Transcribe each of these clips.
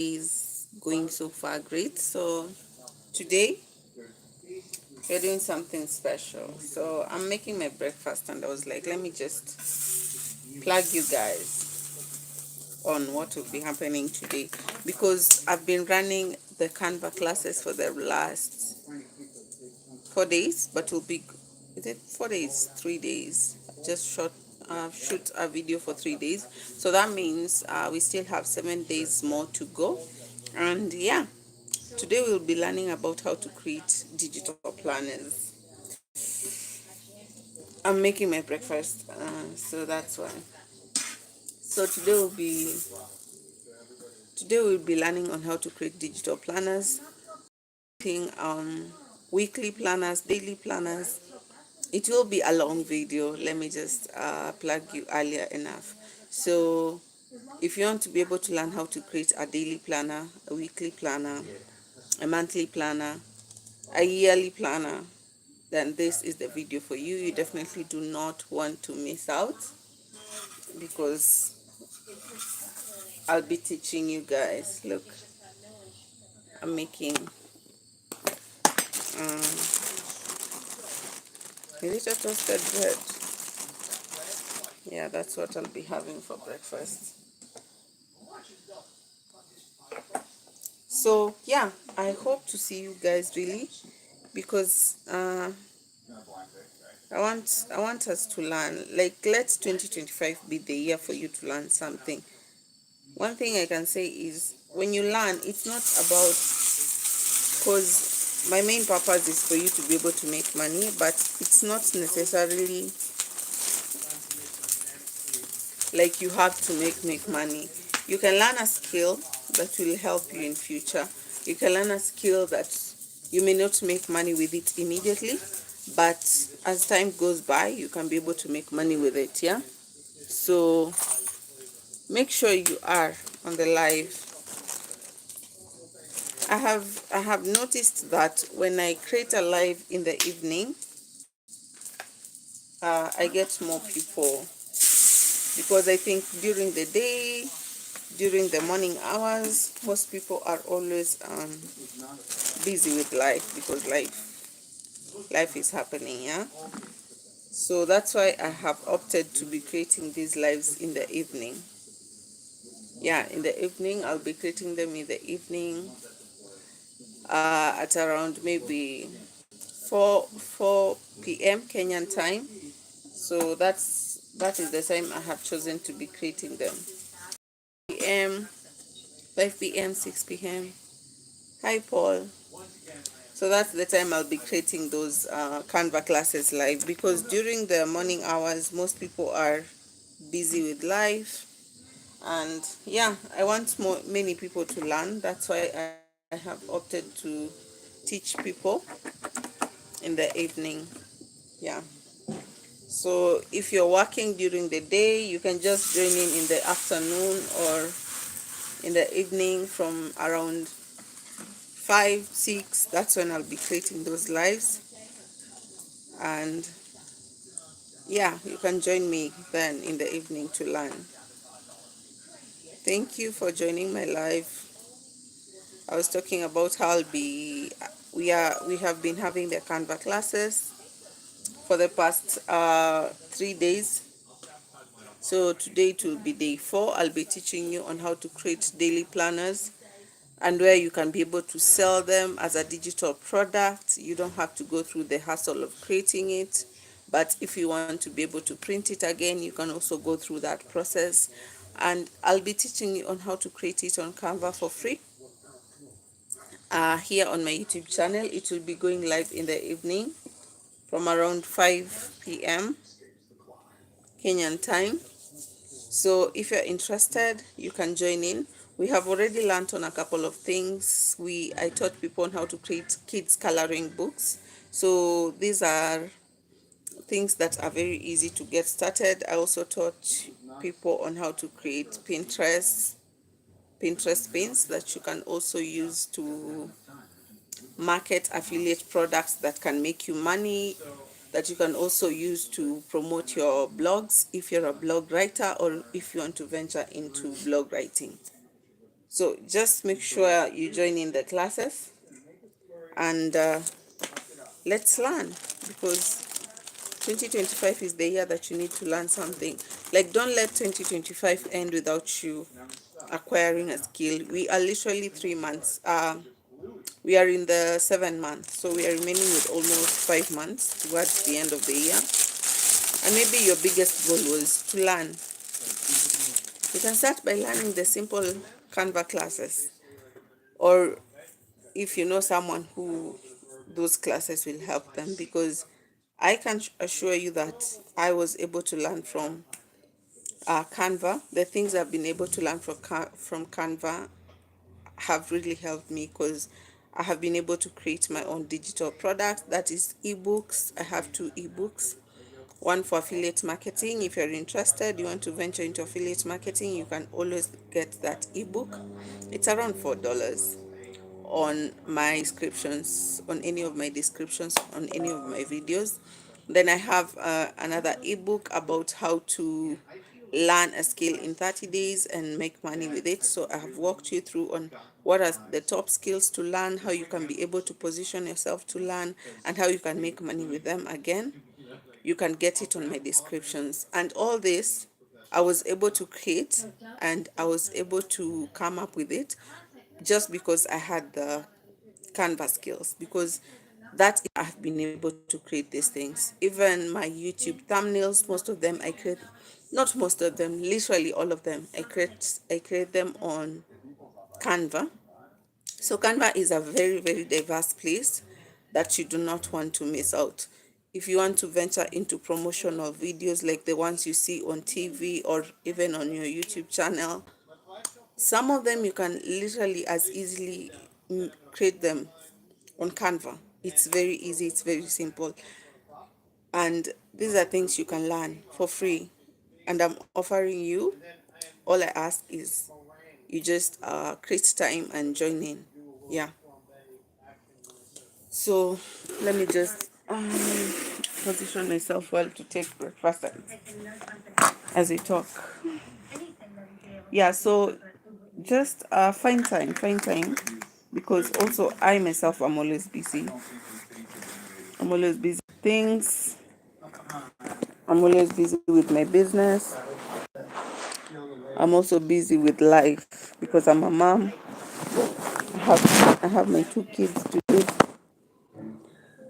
is going so far great. So today we're doing something special. So I'm making my breakfast and I was like, let me just plug you guys on what will be happening today, because I've been running the Canva classes for the last 4 days, but will be, is it 4 days, 3 days? Just shoot a video for 3 days, so that means we still have 7 days more to go. And yeah, today we'll be learning about how to create digital planners. I'm making my breakfast, so that's why. So today we'll be learning on how to create digital planners, weekly planners, daily planners. It will be a long video. Let me just plug you earlier enough. So if you want to be able to learn how to create a daily planner, a weekly planner, a monthly planner, a yearly planner, then this is the video for you. You definitely do not want to miss out, because I'll be teaching you guys. Look, I'm making is it a toasted bread? Yeah, that's what I'll be having for breakfast. So yeah, I hope to see you guys really, because I want us to learn. Like, let 2025 be the year for you to learn something. One thing I can say is, when you learn, it's not about, because my main purpose is for you to be able to make money, but it's not necessarily like you have to make money. You can learn a skill that will help you in future. You can learn a skill that you may not make money with it immediately, but as time goes by, you can be able to make money with it. Yeah, so make sure you are on the live. I have noticed that when I create a live in the evening, I get more people, because I think during the day, during the morning hours, most people are always busy with life, because life is happening. Yeah, so that's why I have opted to be creating these lives in the evening. Yeah, in the evening. I'll be creating them in the evening, at around maybe 4 p.m. Kenyan time. So that is the time I have chosen to be creating them. p.m. 5 p.m. 6 p.m. Hi Paul. So that's the time I'll be creating those Canva classes live, because during the morning hours most people are busy with life. And yeah, I want many people to learn. That's why I have opted to teach people in the evening. Yeah, so if you're working during the day, you can just join in the afternoon or in the evening from around 5 6. That's when I'll be creating those lives. And yeah, you can join me then in the evening to learn. Thank you for joining my live. I was talking about how we have been having the Canva classes for the past 3 days. So today it will be day 4. I'll be teaching you on how to create daily planners, and where you can be able to sell them as a digital product. You don't have to go through the hassle of creating it, but if you want to be able to print it again, you can also go through that process. And I'll be teaching you on how to create it on Canva for free. Here on my YouTube channel, it will be going live in the evening from around 5 p.m. Kenyan time. So if you're interested, you can join in. We have already learned on a couple of things. I taught people on how to create kids coloring books. So these are things that are very easy to get started. I also taught people on how to create Pinterest pins that you can also use to market affiliate products that can make you money, that you can also use to promote your blogs if you're a blog writer, or if you want to venture into blog writing. So just make sure you join in the classes, and let's learn, because 2025 is the year that you need to learn something. Like, don't let 2025 end without you acquiring a skill. We are literally 3 months. We are in the 7th month, so we are remaining with almost 5 months towards the end of the year. And maybe your biggest goal was to learn. You can start by learning the simple Canva classes, or if you know someone who those classes will help them, because I can assure you that I was able to learn from Canva. The things I've been able to learn from Canva have really helped me, because I have been able to create my own digital product, that is ebooks. I have 2 ebooks, one for affiliate marketing. If you're interested, you want to venture into affiliate marketing, you can always get that ebook. It's around $4 on my descriptions, on any of my descriptions, on any of my videos. Then I have another ebook about how to learn a skill in 30 days and make money with it. So I have walked you through on what are the top skills to learn, how you can be able to position yourself to learn, and how you can make money with them. Again, you can get it on my descriptions. And all this I was able to create, and I was able to come up with it just because I had the Canva skills, because that I've been able to create these things. Even my YouTube thumbnails, most of them I create, not most of them, literally all of them, I create them on Canva. So Canva is a very, very diverse place that you do not want to miss out. If you want to venture into promotional videos like the ones you see on TV or even on your YouTube channel, some of them you can literally as easily create them on Canva. It's very easy, it's very simple. And these are things you can learn for free. And I'm offering you, all I ask is you just create time and join in. Yeah. So let me just position myself well to take breakfast as we talk. Yeah, so just find time, because also I myself am always busy. I'm always busy with things. I'm always busy with my business. I'm also busy with life because I'm a mom. I have my 2 kids to do.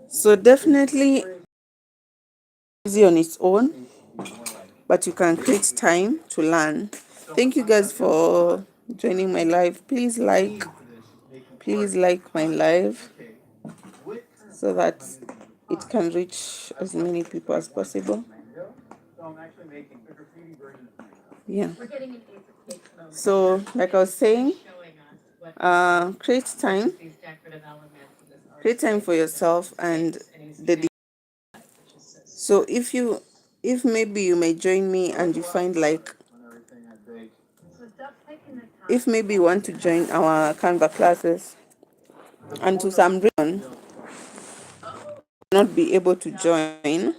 So definitely busy on its own, but you can create time to learn. Thank you guys for joining my live. Please like my live so that it can reach as many people as possible. Yeah. So like I was saying, create time for yourself. And so if maybe you may join me and you find like, if maybe you want to join our Canva classes and to some reason not be able to join,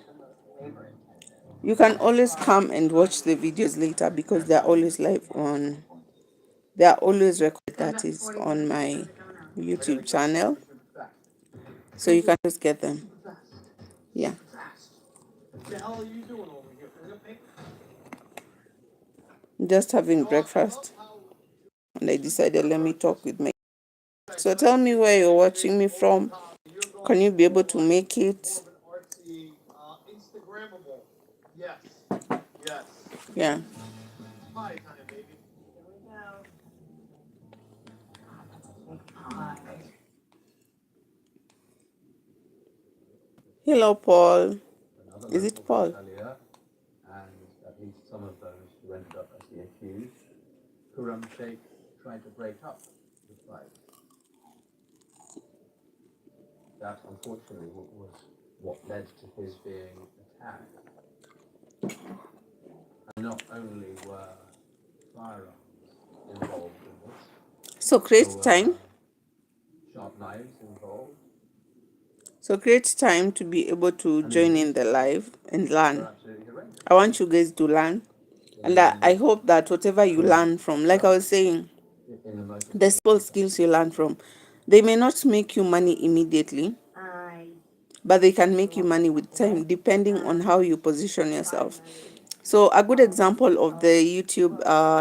you can always come and watch the videos later, because they're always recorded, that is on my YouTube channel, so you can just get them. Yeah. Just having breakfast, and I decided, let me talk with my. So tell me where you're watching me from. Can you be able to make it? Yeah. Hello, Paul. Is it Paul? And at least some of those who ended up as the accused, Sheikh tried to break up the fight. That unfortunately was what led to his being attacked. And not only were firearms involved in this, so create time. Sharp knives involved. So create time to be able to join in the live and learn. I want you guys to learn. And I hope that whatever you learn from, like I was saying, the simple skills you learn from. They may not make you money immediately, but they can make you money with time, depending on how you position yourself. So a good example of the YouTube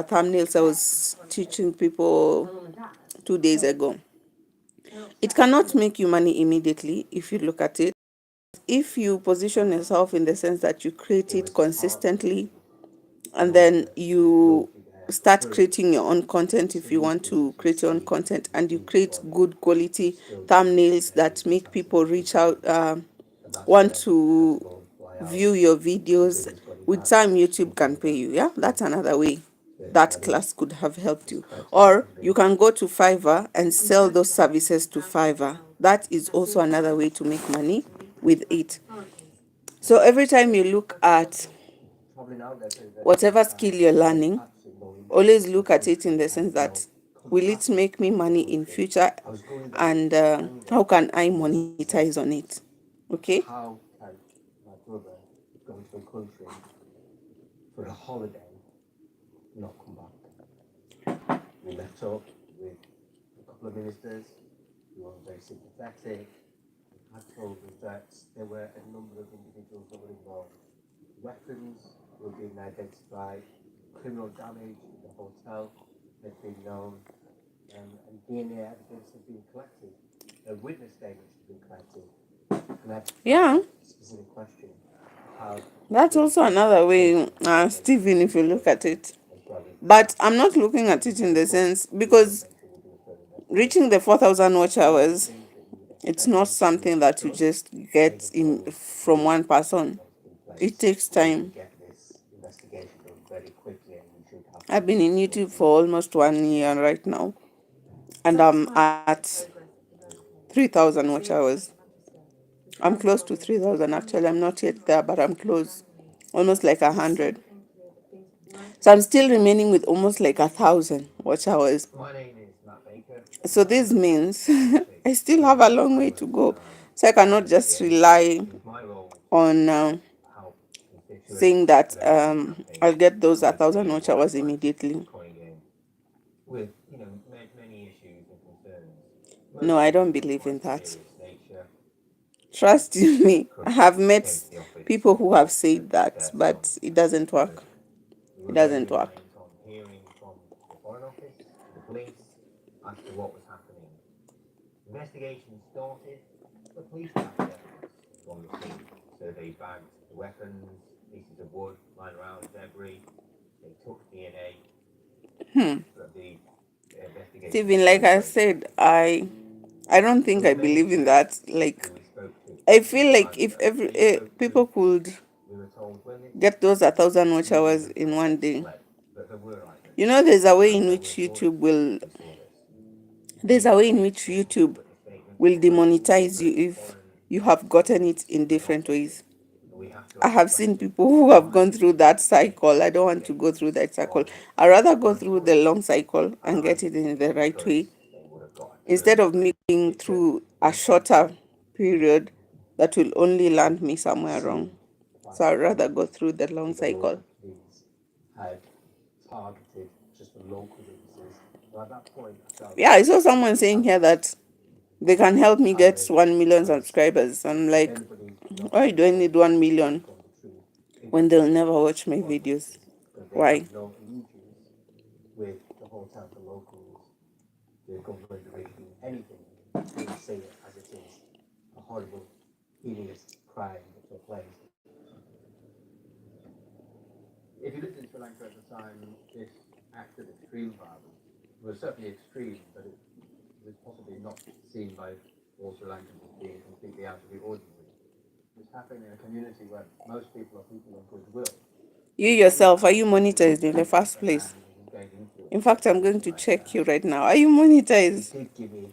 thumbnails I was teaching people 2 days ago. It cannot make you money immediately if you look at it. If you position yourself in the sense that you create it consistently, and then you start creating your own content if you want to create your own content, and you create good quality thumbnails that make people reach out, want to view your videos, with time YouTube can pay you. Yeah, that's another way that class could have helped you. Or you can go to Fiverr and sell those services to Fiverr. That is also another way to make money with it. So every time you look at whatever skill you're learning, always look at it in the sense that, will it make me money in future, and how can I monetize on it? Okay. How can my brother go to a country for a holiday, not come back? We met up with a couple of ministers who were very sympathetic, had told us that there were a number of individuals that were involved. Weapons were being identified, criminal damage in the hotel had been known, and DNA evidence had been collected, witness statements had been collected. Yeah, Specific question. How that's also another way, Stephen, if you look at it. But I'm not looking at it in the sense, because reaching the 4,000 watch hours, it's not something that you just get in from one person. It takes time. get this investigation done very quickly, and we should have I've been in YouTube for almost 1 year right now, and I'm at 3,000 watch hours. I'm close to 3,000 actually. I'm not yet there, but I'm close, almost like 100. So I'm still remaining with almost like 1,000 watch hours. My name is Matt Baker. So this means I still have a long way to go. So I cannot just rely My role on help saying that I'll get those 1,000 watch hours immediately. coin in with many issues and concerns. No, I don't believe in that. Serious nature. Trust me, I have met people who have said that, but it doesn't work. It doesn't work. On hearing from the Foreign Office, the police, as to what was happening. Investigation started. The police found evidence on the scene. So they bagged the weapons, pieces of wood lying around, debris. They took DNA. But the investigation. Stephen, like I said, I don't think I believe in that. Like, I feel like if every people could We were told when this get those 1,000 watch hours in one day, but there were items. there's a way in which YouTube will. There's a way in which YouTube will demonetize you if you have gotten it in different ways. I have seen people who have gone through that cycle. I don't want to go through that cycle. I'd rather go through the long cycle and get it in the right way, instead of me going through a shorter period that will only land me somewhere wrong. So I'd rather go through the long cycle. These had targeted just the local businesses. So at that point, I felt Yeah, I saw someone saying here that they can help me get 1 million subscribers. I'm like, why do I need 1 million when they'll never watch my videos? Why? no allegiance with the hotel, the locals, the government, really anything. They say it as it is. A horrible, heinous crime that took place. If you lived in Sri Lanka at the time, this act of extreme violence was certainly extreme, but it was possibly not seen by all Sri Lankans as being completely out of the ordinary. It's happening in a community where most people are people of goodwill. You yourself, are you monetized in the first place? In fact, I'm going to check you right now. Are you monetized? It did give me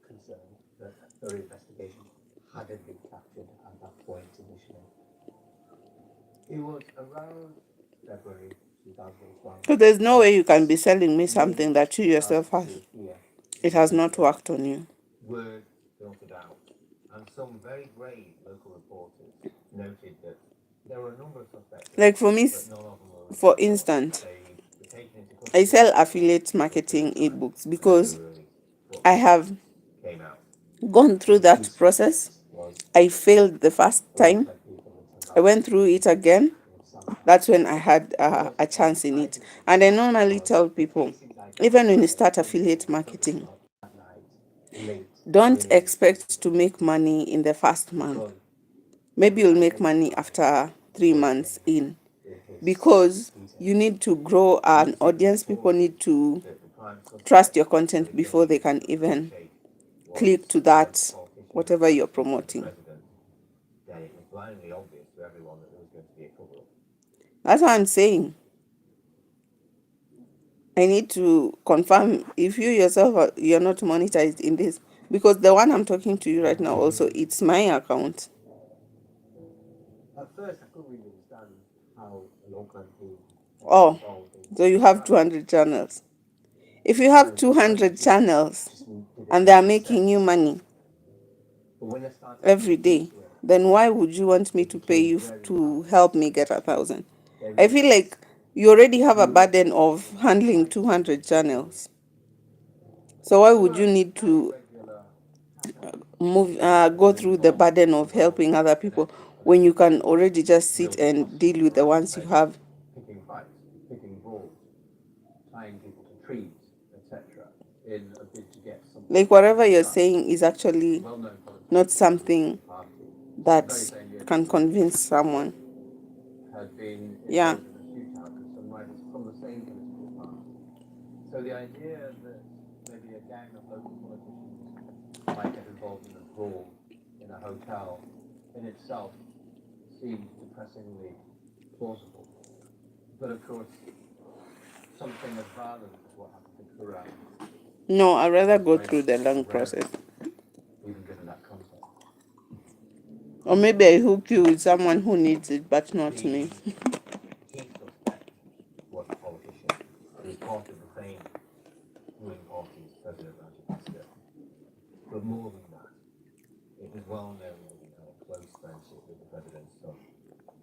concern that the investigation hadn't been captured at that point initially. It was around February 2012. Because there's no way you can be selling me something that you yourself have. It has not worked on you. Word filtered out, and some very brave local reporters noted that there were a number of suspects. Like for me, But none of them were for instance, they were taken into I sell affiliate marketing ebooks because I have gone through that process. I failed the first time. I went through it again. That's when I had a chance in it. And I normally tell people, even when you start affiliate marketing, don't expect to make money in the first month. Maybe you'll make money after 3 months in, because you need to grow an audience. People need to trust your content before they can even click to that, whatever you're promoting. That's what I'm saying. I need to confirm if you yourself you're not monetized in this, because the one I'm talking to you right now also, it's my account. At first, I couldn't really understand how an local team. Oh, so you have 200 channels. If you have 200 channels and they are making you money every day, then why would you want me to pay you to help me get 1,000? I feel like you already have a burden of handling 200 channels. So why would you need to go through the burden of helping other people when you can already just sit and deal with the ones you have? Picking fights, picking balls, tying people to trees, etc. in a bid to get something. Like whatever you're saying is actually not something that can convince someone. Yeah. From the same political party. So the idea that maybe a gang of local politicians might get involved in a brawl in a hotel in itself seems depressingly plausible. But of course, something as violent as what happened to Coursera. No, I'd rather go through the long process. Even given that context. Or maybe I hook you with someone who needs it, but not me. He suspects was a politician. He was part of the same ruling party's President Rajapaksa. But more than that, it was well known that he had a close friendship with the president's son.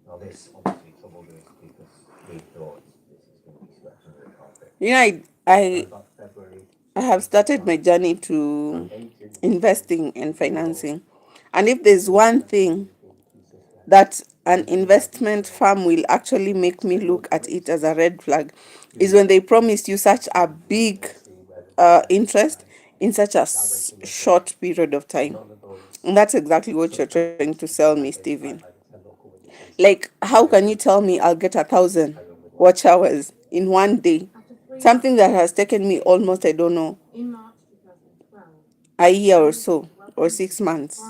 Now this obviously troubled us because we thought this is going to be swept under the carpet. You know, I have started my journey to investing and financing. And if there's one thing that an investment firm will actually make me look at it as a red flag, is when they promise you such a big interest in such a short period of time. And that's exactly what you're trying to sell me, Stephen. Like, how can you tell me I'll get 1,000 watch hours in one day? Something that has taken me almost, I don't know, a year or so, or 6 months.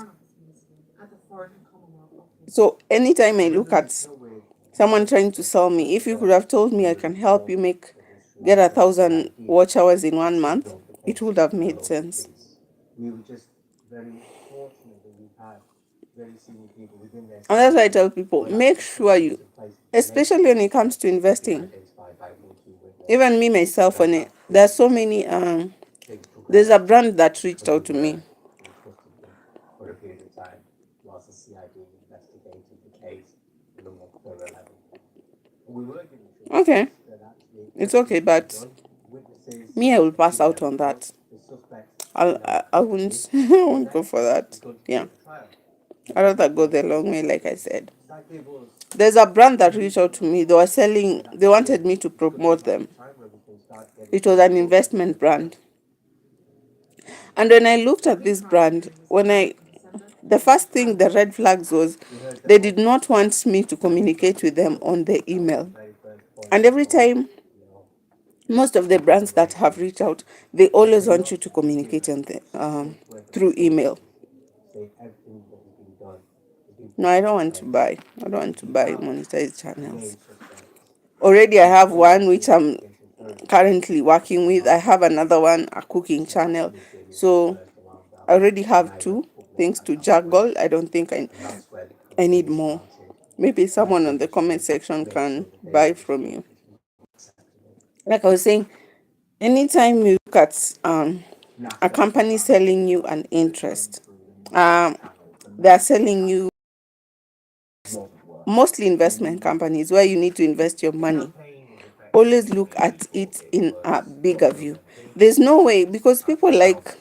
So anytime I look at someone trying to sell me, if you could have told me I can help you get 1,000 watch hours in 1 month, it would have made sense. We were just very fortunate that we had very senior people within their. And that's why I tell people, make sure you, especially when it comes to investing, even me myself, there are so many, there's a brand that reached out to me. For a period of time, whilst the CID investigated the case in a more thorough level. We were given okay, it's okay, but me, I will pass out on that. I wouldn't, I won't go for that. Yeah, I'd rather go the long way, like I said. There's a brand that reached out to me. They wanted me to promote them. It was an investment brand. And when I looked at this brand, the first thing, the red flags was they did not want me to communicate with them on the email. And every time, most of the brands that have reached out, they always want you to communicate through email. No, I don't want to buy. I don't want to buy monetized channels. Already I have one which I'm currently working with. I have another one, a cooking channel. So I already have two things to juggle. I don't think I need more. Maybe someone on the comment section can buy from you. Like I was saying, anytime you look at a company selling you an interest, they are selling you, mostly investment companies, where you need to invest your money. always look at it in a bigger view. There's no way, because people like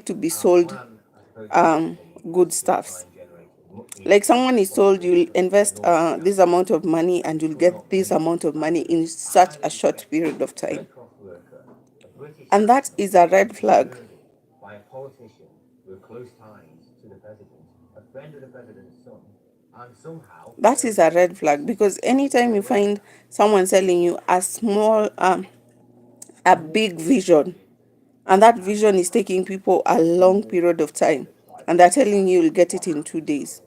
to be sold good stuffs. Like someone is told you'll invest this amount of money and you'll get this amount of money in such a short period of time. And that is a red flag. By a politician with close ties to the president, a friend of the president's son, and somehow That is a red flag, because anytime you find someone selling you a small, a big vision, and that vision is taking people a long period of time, and they're telling you you'll get it in 2 days,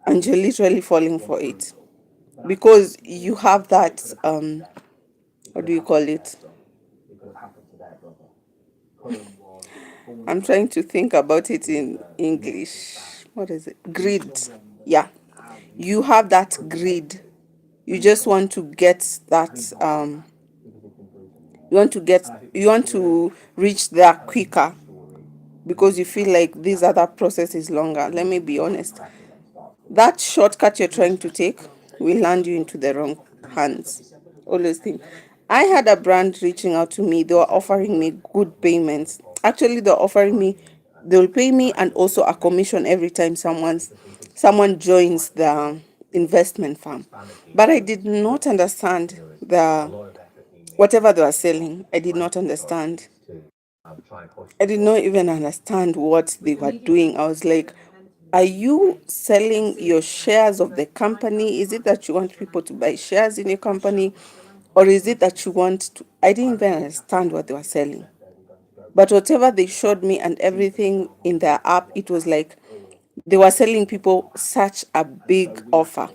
and you're literally falling for it because you have that what do you call it? I'm trying to think about it in English. What is it? Greed. Yeah. You have that greed. You just want to get that you want to reach there quicker because you feel like this other process is longer. Let me be honest. That shortcut you're trying to take will land you into the wrong hands. Always think. I had a brand reaching out to me. They were offering me good payments. Actually, they'll pay me and also a commission every time someone joins the investment firm. But I did not understand whatever they were selling. I did not understand. I did not even understand what they were doing. I was like, are you selling your shares of the company? Is it that you want people to buy shares in your company? Or is it that you want to? I didn't even understand what they were selling. But whatever they showed me and everything in their app, it was like they were selling people such a big offer.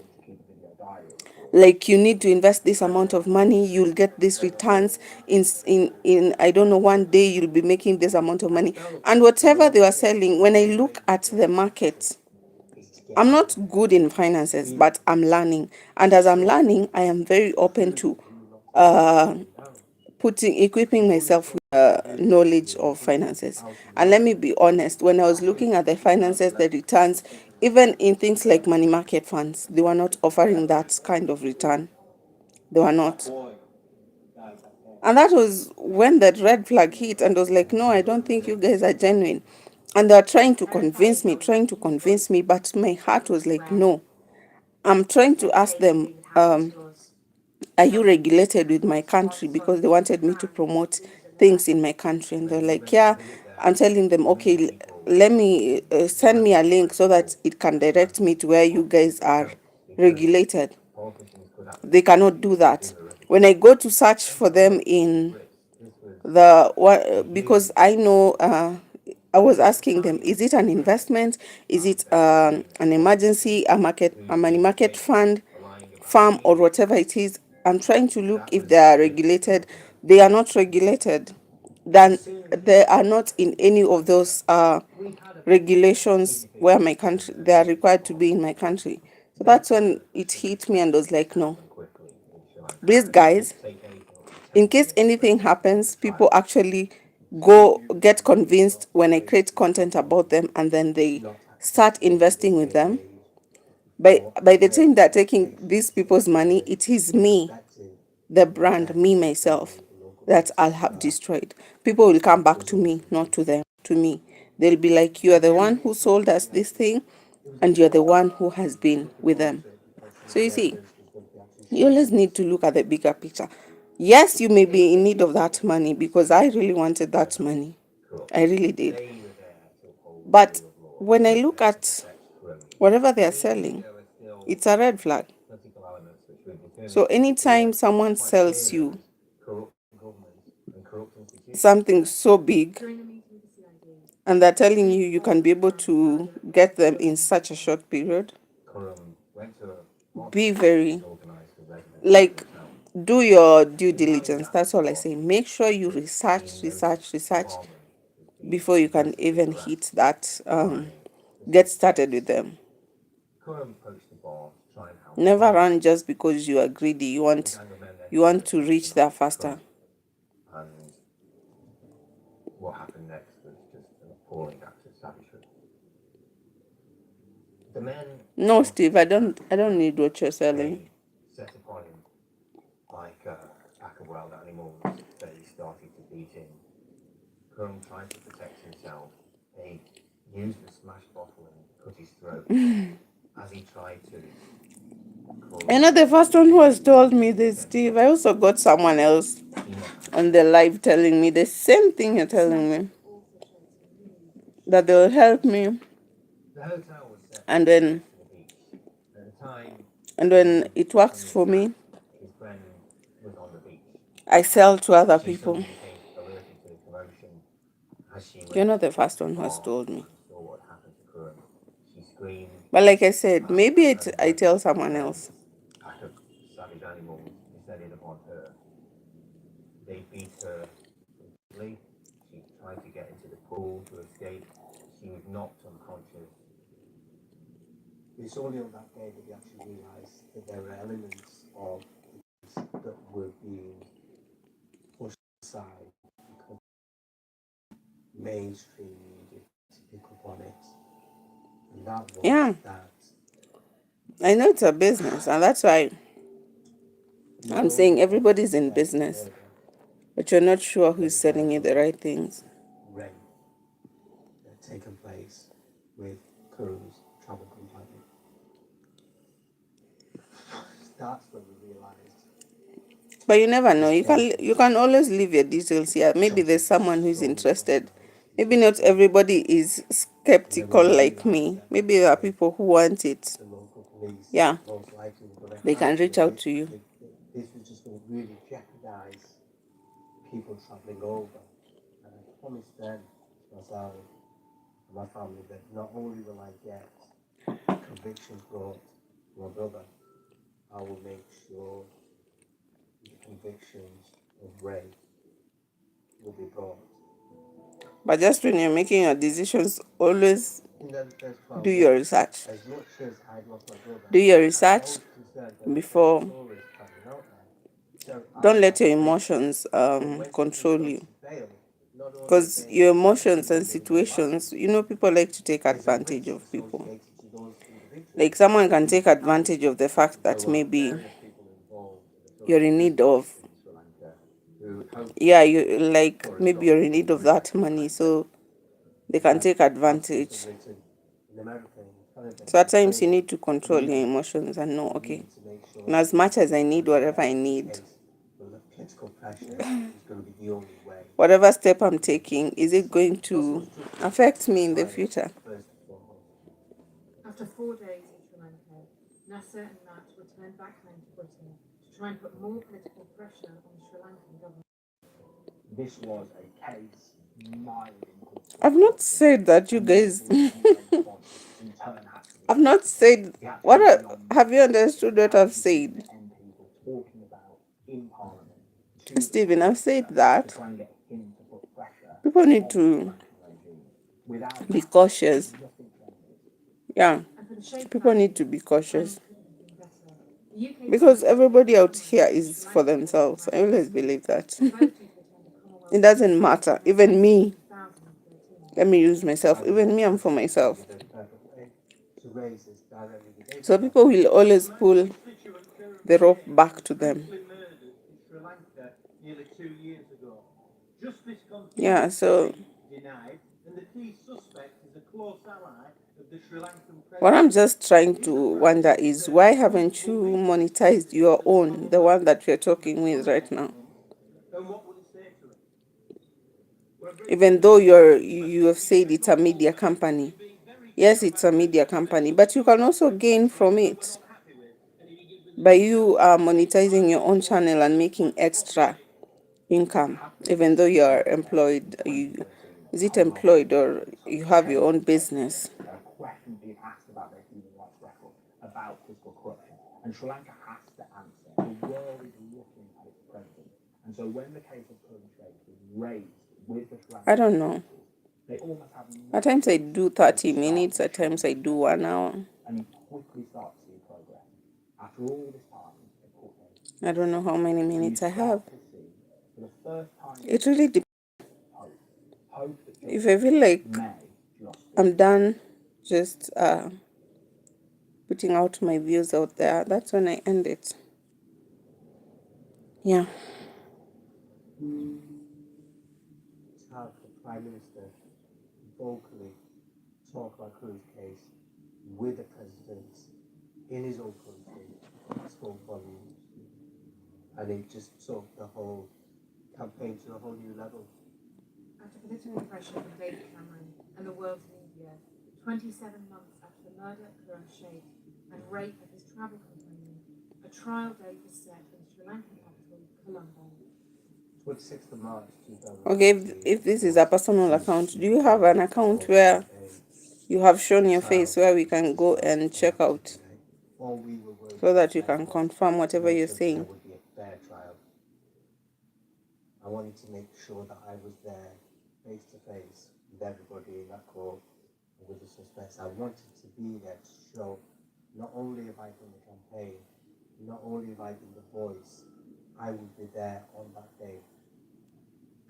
Like, you need to invest this amount of money, you'll get these returns in I don't know, one day you'll be making this amount of money. And whatever they were selling, when I look at the market, I'm not good in finances, but I'm learning. And as I'm learning, I am very open to equipping myself with knowledge of finances. And let me be honest, when I was looking at the finances, the returns, even in things like money market funds, they were not offering that kind of return. They were not. And that was when that red flag hit, and I was like, no, I don't think you guys are genuine. And they're trying to convince me, but my heart was like, no. I'm trying to ask them, are you regulated with my country? Because they wanted me to promote things in my country. And they're like, yeah. I'm telling them, okay, let me send me a link so that it can direct me to where you guys are regulated. They cannot do that. When I go to search for them in because I know, I was asking them, is it an investment? Is it an emergency, a money market fund, farm, or whatever it is? I'm trying to look if they are regulated. They are not regulated. Then they are not in any of those regulations where my country they are required to be in my country. So that's when it hit me, and I was like, no, these guys, in case anything happens, people actually get convinced when I create content about them, and then they start investing with them. By the time they're taking these people's money, it is me, the brand, me myself, that I'll have destroyed. People will come back to me, not to them, to me. They'll be like, you are the one who sold us this thing, and you're the one who has been with them. So you see, you always need to look at the bigger picture. Yes, you may be in need of that money, because I really wanted that money. I really did. But when I look at whatever they are selling, it's a red flag. So anytime someone sells you something so big and they're telling you you can be able to get them in such a short period, be very, like, do your due diligence. That's all I say. Make sure you research before you can even hit that, get started with them. Never run just because you are greedy. You want to reach there faster. And what happened next was just an appalling act of savagery. The men No, Steve, I don't need what you're selling. set upon him beating. Curran tried to protect himself. They used the smashed bottle and cut his throat as he tried to. You're not the first one who has told me this, Steve. I also got someone else on the live telling me the same thing you're telling me. That they'll help me. The hotel was set And then, to the beach. At the time, and when it works for me, his friend was on the beach. I sell to other She people. suddenly became alerted to the commotion as she went You're not the to first one who has bar told me. and saw what happened to Curran. She screamed. But like I said, maybe I tell someone else. Pack of savage animals descended upon her. They beat her repeatedly. She tried to get into the pool to escape. She was knocked unconscious. It's only on that day that we actually realised that there were elements of this that were being pushed aside because mainstream media to pick up on it. And that was that. I know it's a business, and that's why I'm saying everybody's in business, but you're not sure who's selling you the right things. Rape that had taken place with Curran's travel companion. That's when we realised. But you never know. You can always leave your details here. Maybe there's someone who's interested. Maybe not everybody is skeptical like me. Maybe there are people who want it. Yeah. They can reach out to you. This was just going to really jeopardise people travelling over. And I promised them, myself, and my family, that not only will I get convictions brought to my brother, I will make sure the convictions of rape will be brought. But just when you're making your decisions, always do your research. As much as I love my brother, do your research before. Don't let your emotions control you. Because your emotions and situations, people like to take advantage of people. Like someone can take advantage of the fact that maybe you're in need of, maybe you're in need of that money, so they can take advantage. So at times you need to control your emotions and know, okay, and as much as I need whatever I need, whatever step I'm taking, is it going to affect me in the future? After 4 days in Sri Lanka, Nasser and Matt returned back home to Britain to try and put more political pressure on the Sri Lankan government. This was a case mired in. I've not said that, you guys. I've not said. Have you understood what I've said? Stephen, I've said that people need to be cautious. Yeah, people need to be cautious. Because everybody out here is for themselves. I always believe that. It doesn't matter. Even me. Let me use myself. Even me, I'm for myself. So people will always pull the rope back to them. Yeah, so what I'm just trying to wonder is, why haven't you monetized your own, the one that we're talking with right now? Even though you have said it's a media company. Yes, it's a media company, but you can also gain from it by you monetizing your own channel and making extra income, even though you are employed. Is it employed or you have your own business? Questions being asked about their human rights record, about fiscal corruption, and Sri Lanka has to answer. The world is looking at its president, and so when the case of Curran was raised with the Sri Lanka, I don't know. They almost have. At times I do 30 minutes. At times I do 1 hour. And you quickly start to see progress. After all this time, I don't know how many minutes I have. It really depends. If I feel like I'm done just putting out my views out there, that's when I end it. Yeah. Prime Minister vocally talk about Cruz's case with the President in his own country spoke volumes. And it just took the whole campaign to a whole new level. After political pressure from David Cameron and the world's media, 27 months after the murder of Karam Sheikh and rape of his travel companion, a trial date was set in Sri Lankan capital, Colombo. 26th of March 2000. Okay, if this is a personal account, do you have an account where you have shown your face where we can go and check out so that you can confirm whatever you're saying? Would be a fair trial. I wanted to make sure that I was there face to face with everybody in that court and with the suspects. I wanted to be there to show not only have I done the campaign, not only have I been the voice, I would be there on that day.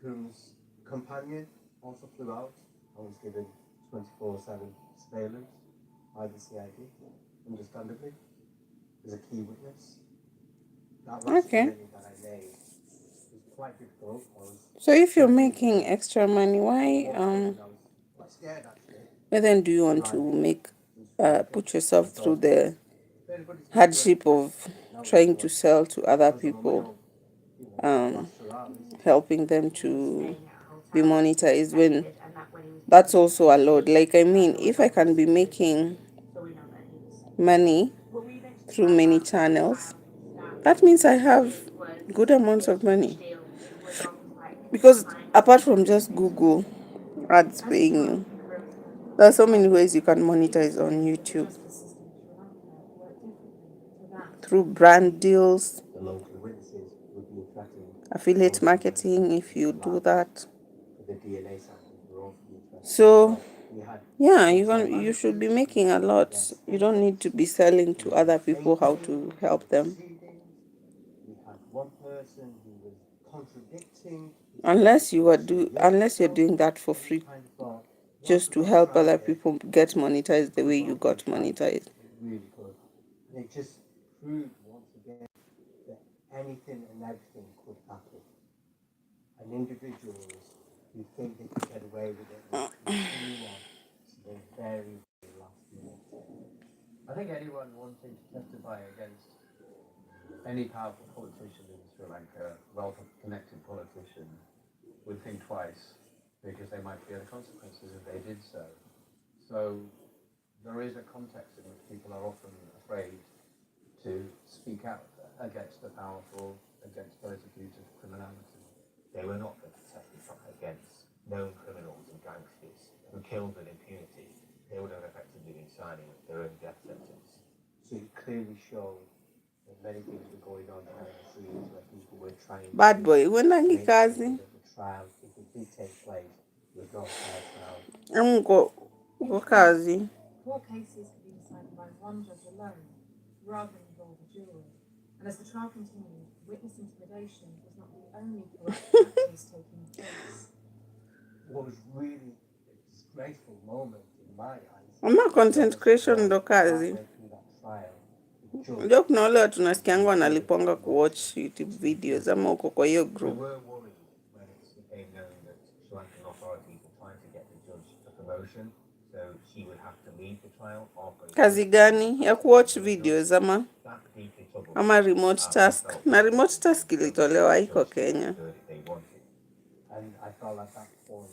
Karam's companion also flew out and was given 24/7 surveillance by the CID, understandably, as a key witness. That last journey that I made was quite difficult. So if you're making extra money, why then do you want to make put yourself through the hardship of trying to sell to other people, helping them to be monetized, when that's also allowed? Like, I mean, if I can be making money through many channels, that means I have good amounts of money. Because apart from just Google ads paying you, there are so many ways you can monetize on YouTube. Through brand deals, affiliate marketing, if you do that. So yeah, you should be making a lot. You don't need to be selling to other people how to help them. Unless you're doing that for free, just to help other people get monetized the way you got monetized. Really good. And it just proved once again that anything and everything could happen. And individuals who think they can get away with it will continue on to the very, very last minute. I think anyone wanting to testify against any powerful politician in Sri Lanka, well-connected politician, would think twice, because they might fear the consequences if they did so. So there is a context in which people are often afraid to speak out against the powerful, against those accused of criminality. They were not going to testify against known criminals and gangsters who killed with impunity. They would have effectively been signing their own death sentence. So it clearly showed that many things were going on behind the scenes where people were trying Bad boy, to when make sure kazi that the trial, if it did take place, was not a fair trial. Go kazi. 4 cases could be decided by one judge alone, rather than involve a jury. And as the trial continued, witness intimidation was not the only corrupt practice taking place. What was really a disgraceful moment in my eyes. I'm not content creation ndo kazi. Ndio kuna wale watu nasikianga wanaliponga kuwatch YouTube videos ama uko kwa hiyo group. We were worried when it became known that Sri Lankan authorities were trying to get the judge a promotion, so she would have to leave the trial after. Kazi gani ya kuwatch videos ama remote task? Na remote task ilitolewa haiko Kenya. And I felt at that point,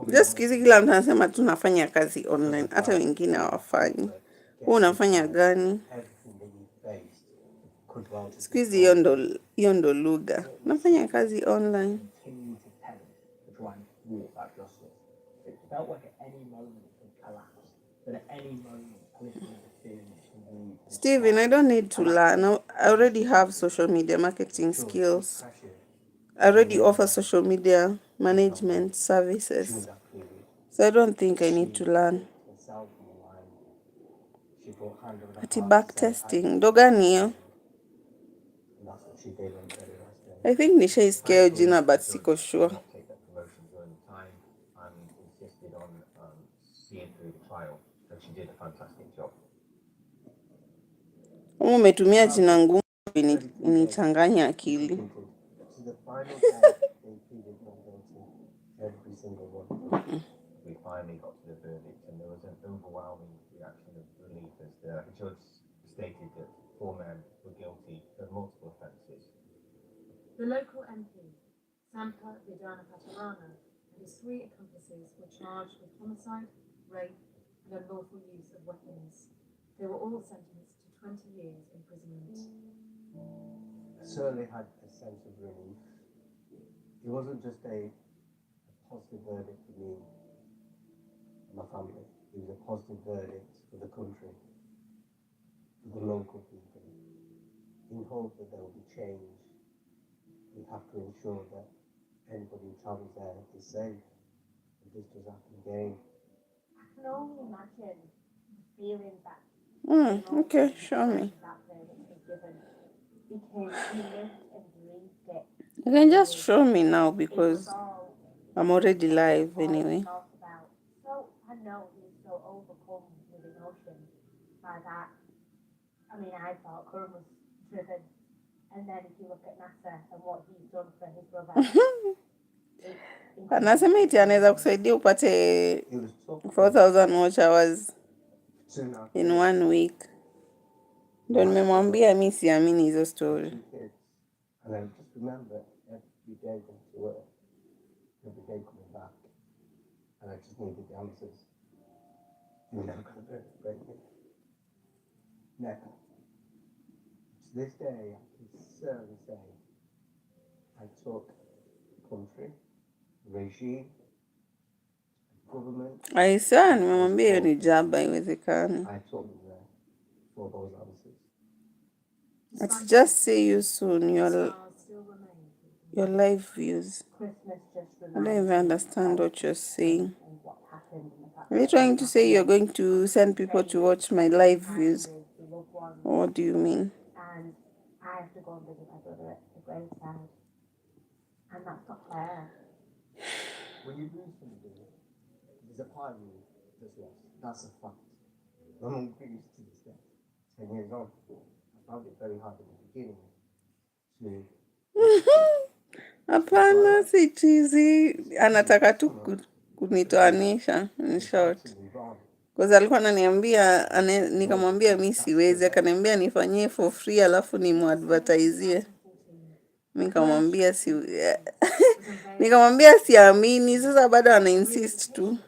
just kizi kila mtu anasema tunafanya kazi online, hata wengine hawafanyi. Wewe unafanya gani? Siku hizi hiyo ndo lugha. Nafanya kazi online. Steven, I don't need to learn. I already have social media marketing skills. I already offer social media management services. So I don't think I need to learn. Ati back testing. Dogani hiyo? I think nishaisikia hiyo jina but siko sure. Umetumia jina ngumu nichanganya akili. single one. We finally got to the verdict, and there was an overwhelming reaction of relief as the judge stated that 4 men were guilty of multiple offences. The local MP, Sampa Vidyanapattarana, and his 3 accomplices were charged with homicide, rape, and unlawful use of weapons. They were all sentenced to 20 years imprisonment. I certainly had a sense of relief. It wasn't just a positive verdict for me and my family. It was a positive verdict for the country, for the local people, in hope that there will be change. We have to ensure that anybody who travels there is safe, if this does happen again. I can only imagine the feeling that Okay, show me. that verdict was given, because you lived and breathed it. You can just show me now It because was all I'm already live all anyway. talked about. So I know he was so overcome with emotion by that. I mean, I thought Curran was driven, and then if you look at NASA and what he's done for his brother, Anasema eti anaweza kusaidia upate It was tough. 4,000 watch hours Soon after, in 1 week. Ndio nimemwambia mi siamini hizo story. 2 kids. And I just remember every day going to work, every day coming back, and I just needed the answers. You're never going to break me. Never. To this day, I can certainly say I took country, regime, government. Aisa, nimemwambia hiyo ni jaba, haiwezekani. I took them there for those answers. Let's just see you soon, your live views. Christmas just I don't even understand what you're saying. and what happened in the fact Are you trying to say you're going to send people to watch my live views? with the loved ones, Or what do you mean? and I have to go and visit my brother at the graveside, and that's not fair. When you lose somebody, there's a part of you that's lost. That's a fact. My mum grieved to this day, 10 years on. I found it very hard in the beginning to Hapana, si chizi. Anataka tu kunitoanisha, in short. move on. Because alikuwa ananiambia, nikamwambia mi siwezi, akaniambia nifanyie for free alafu nimuadvertisie. Nikamwambia nikamwambia siamini, sasa bado ana insist tu.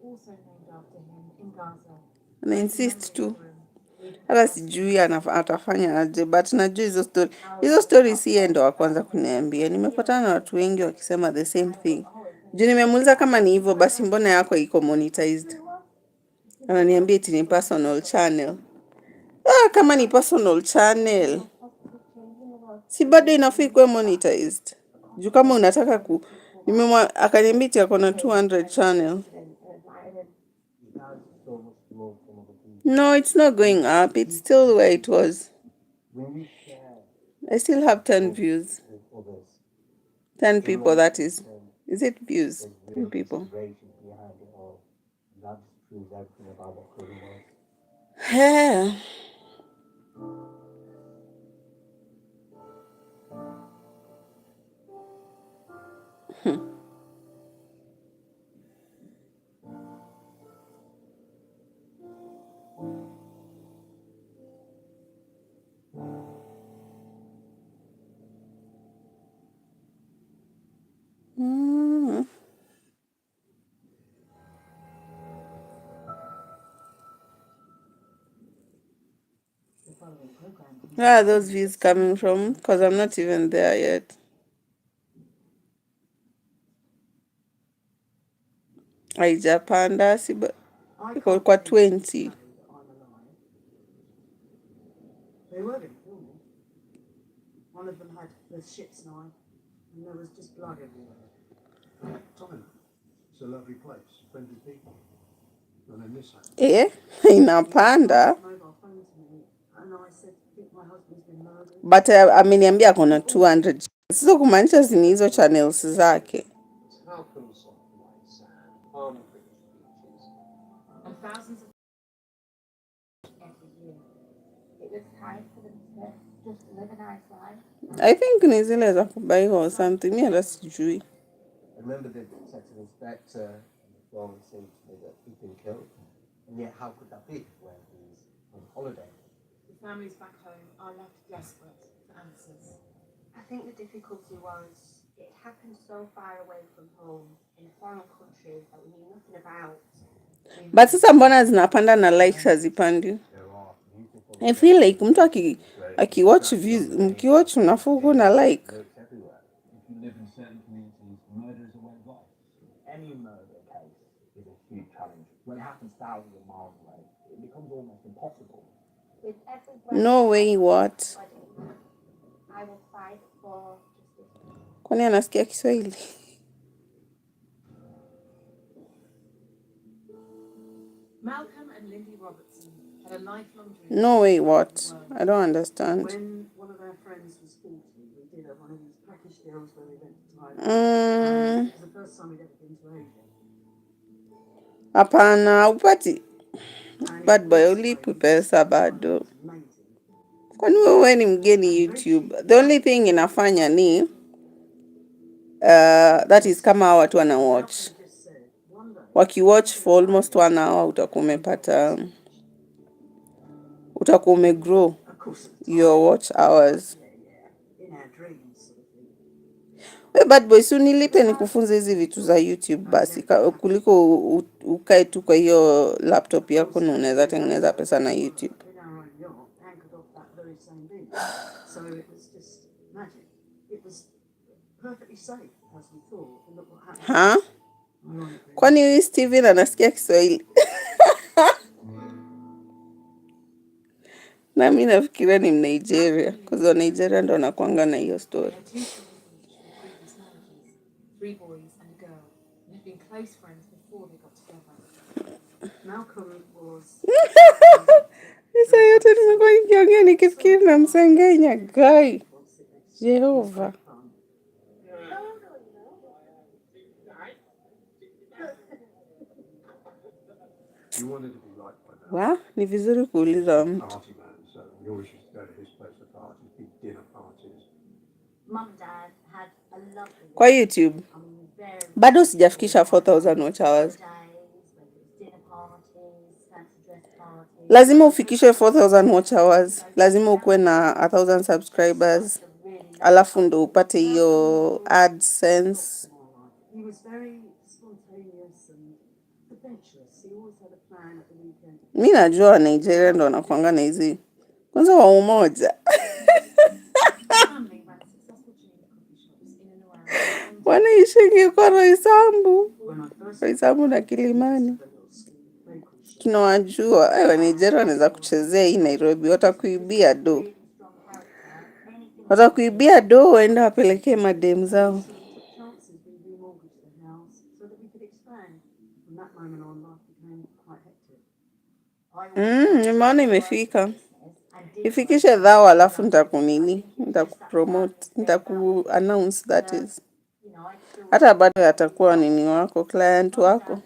Also named after him in Gaza. Ana insist tu. Hata sijui atafanya aje, but najua hizo story si yeye ndo wa kwanza kuniambia. Nimepatana na watu wengi wakisema the same thing. Juu nimemuuliza kama ni hivyo basi mbona yako iko monetized. Ananiambia eti ni personal channel. Kama ni personal channel, si bado inafaa ikuwe monetized. Juu kama unataka akaniambia eti ako na 200 channel. No, it's not going up. It's still where it was. When you share I still have 10 views. with others, 10 people, that is. Is it views? 10 people. inspiration behind it all. And that just proves everything about what Curran was. Yeah. Where are those views coming from? Because I'm not even there yet. Haijapanda, iko kwa 20. They were going to kill me. One of them had the ship's knife, and there was just blood everywhere. Thailand. It's a lovely place, friendly people. And then this happened. Inapanda. Mobile phone to me, and I said, I think my husband's been murdered. But ameniambia kuna 200. Sio kumaanisha zini hizo channels zake. How can soft white sand harm British beaches? And thousands of Every year, it was time for them to just live a nice life. I think ni zile za kubaiwa or something. Mimi hata sijui. remember the detective inspector on the phone saying to me that he'd been killed. And yet, how could that be when he's on holiday? The families back home are left desperate for answers. I think the difficulty was it happened so far away from home in a foreign country that we knew nothing about. But sasa mbona zinapanda na likes hazipandi? There are beautiful I feel like mtu akiwatch views, mkiwatch unafuku na like. lurks everywhere. If you live in certain communities, murder is a way of life. Any murder case is a huge challenge. When it happens thousands of miles away, it becomes almost impossible. With every breath No way, what? I will fight for justice. Kwani anasikia Kiswahili? Malcolm and Lindy Robertson had a lifelong dream. No way, what? I don't understand. When one of our friends was 40, we did one of these package deals where we went to Thailand. It was the first time we'd ever been to Asia. Hapana, upati. And Bad it boy, was ulipi pesa bado. amazing. Kwani wewe ni mgeni YouTube? The only thing inafanya ni that is kama watu wana watch. Just said, one day, Wakiwatch for almost 1 hour utakuwa umegrow of course, at the your watch hours. in our dreams sort of thing. We bad boy, si unilipe nikufunze hizi vitu za YouTube basi kuliko ukae tu kwa hiyo laptop yako na unaweza tengeneza pesa na YouTube. In our own yacht, anchored off that very same beach. So it was just magic. It was perfectly safe as we thought. And look what happened. Ironically, Kwani huyu Steven anasikia Kiswahili? Na mimi nafikiria ni Nigeria, because wa Nigeria ndo wanakuanga na hiyo story. They had 2 children each from previous marriages, 3 boys and a girl, and had been close friends before they got together. Malcolm was Sasa yote nimekuwa nikiongea nikifikiri na msengenya guy. Jehova. You wanted to be liked by that Wa, ni vizuri kuuliza mtu. party man, so we always used to go to his place for parties, big dinner parties. Mum and Dad had a lovely Kwa YouTube very bado sijafikisha 4000 watch hours. days, whether it's dinner parties, fancy dress parties. Lazima ufikishe 4000 watch hours. Lazima ukuwe na 1000 subscribers. Alafu ndo upate hiyo AdSense. he was very spontaneous and adventurous. He always had a plan at the weekend. Mimi najua Nigeria ndo wanakuanga na hizi. Kwanza wa umoja. The family ran successful chain of coffee shops in and around London. Wanaishingi kwa Roysambu. When I first Roysambu na Kilimani. went to the little school, very cool shop. Kinawajua. Wa Nigeria wanaweza kuchezea hii Nairobi. Watakuibia do. Watakuibia do waende wapelekee madem zao. So we took chances. We remortgaged the house so that we could expand. From that moment on, life became quite hectic. Nimeona imefika. Ifikishe dhao alafu nitakupromote. Nitaku-announce that is. Hata bado atakuwa nini wako, client wako.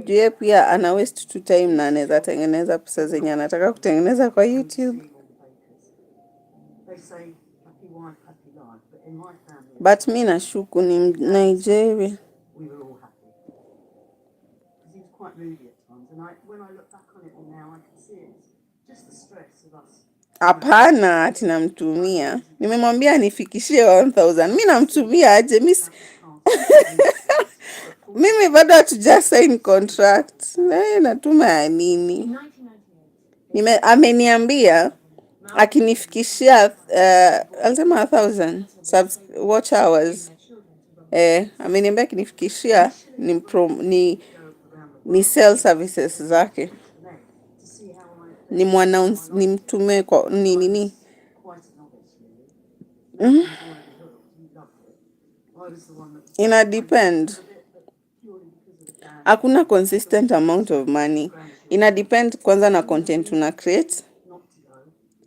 Jue pia ana waste tu time na anaweza tengeneza pesa zenye anataka kutengeneza kwa YouTube. They say happy wife, happy life, but in my family, But mi nashuku ni Nigeria. we were all happy. Because he was quite moody at times, and when I look back on it all now, I can see it was just the stress of us. Hapana ati namtumia. Nimemwambia nifikishie 1000. Mimi namtumia aje? Mimi bado hatuja sign contract. Natuma ya nini? In 1998, Ameniambia akinifikishia alisema 1000 watch hours. Ameniambia akinifikishia ni sell services zake. To see how I Ni mwannounce ni mtume kwa nini? quite a novice, really. He was already hooked. He loved it. I was the one that was Ina depend. a bit, but purely because of the family. Hakuna consistent amount of money. Ina depend kwanza na content una create. Not to go,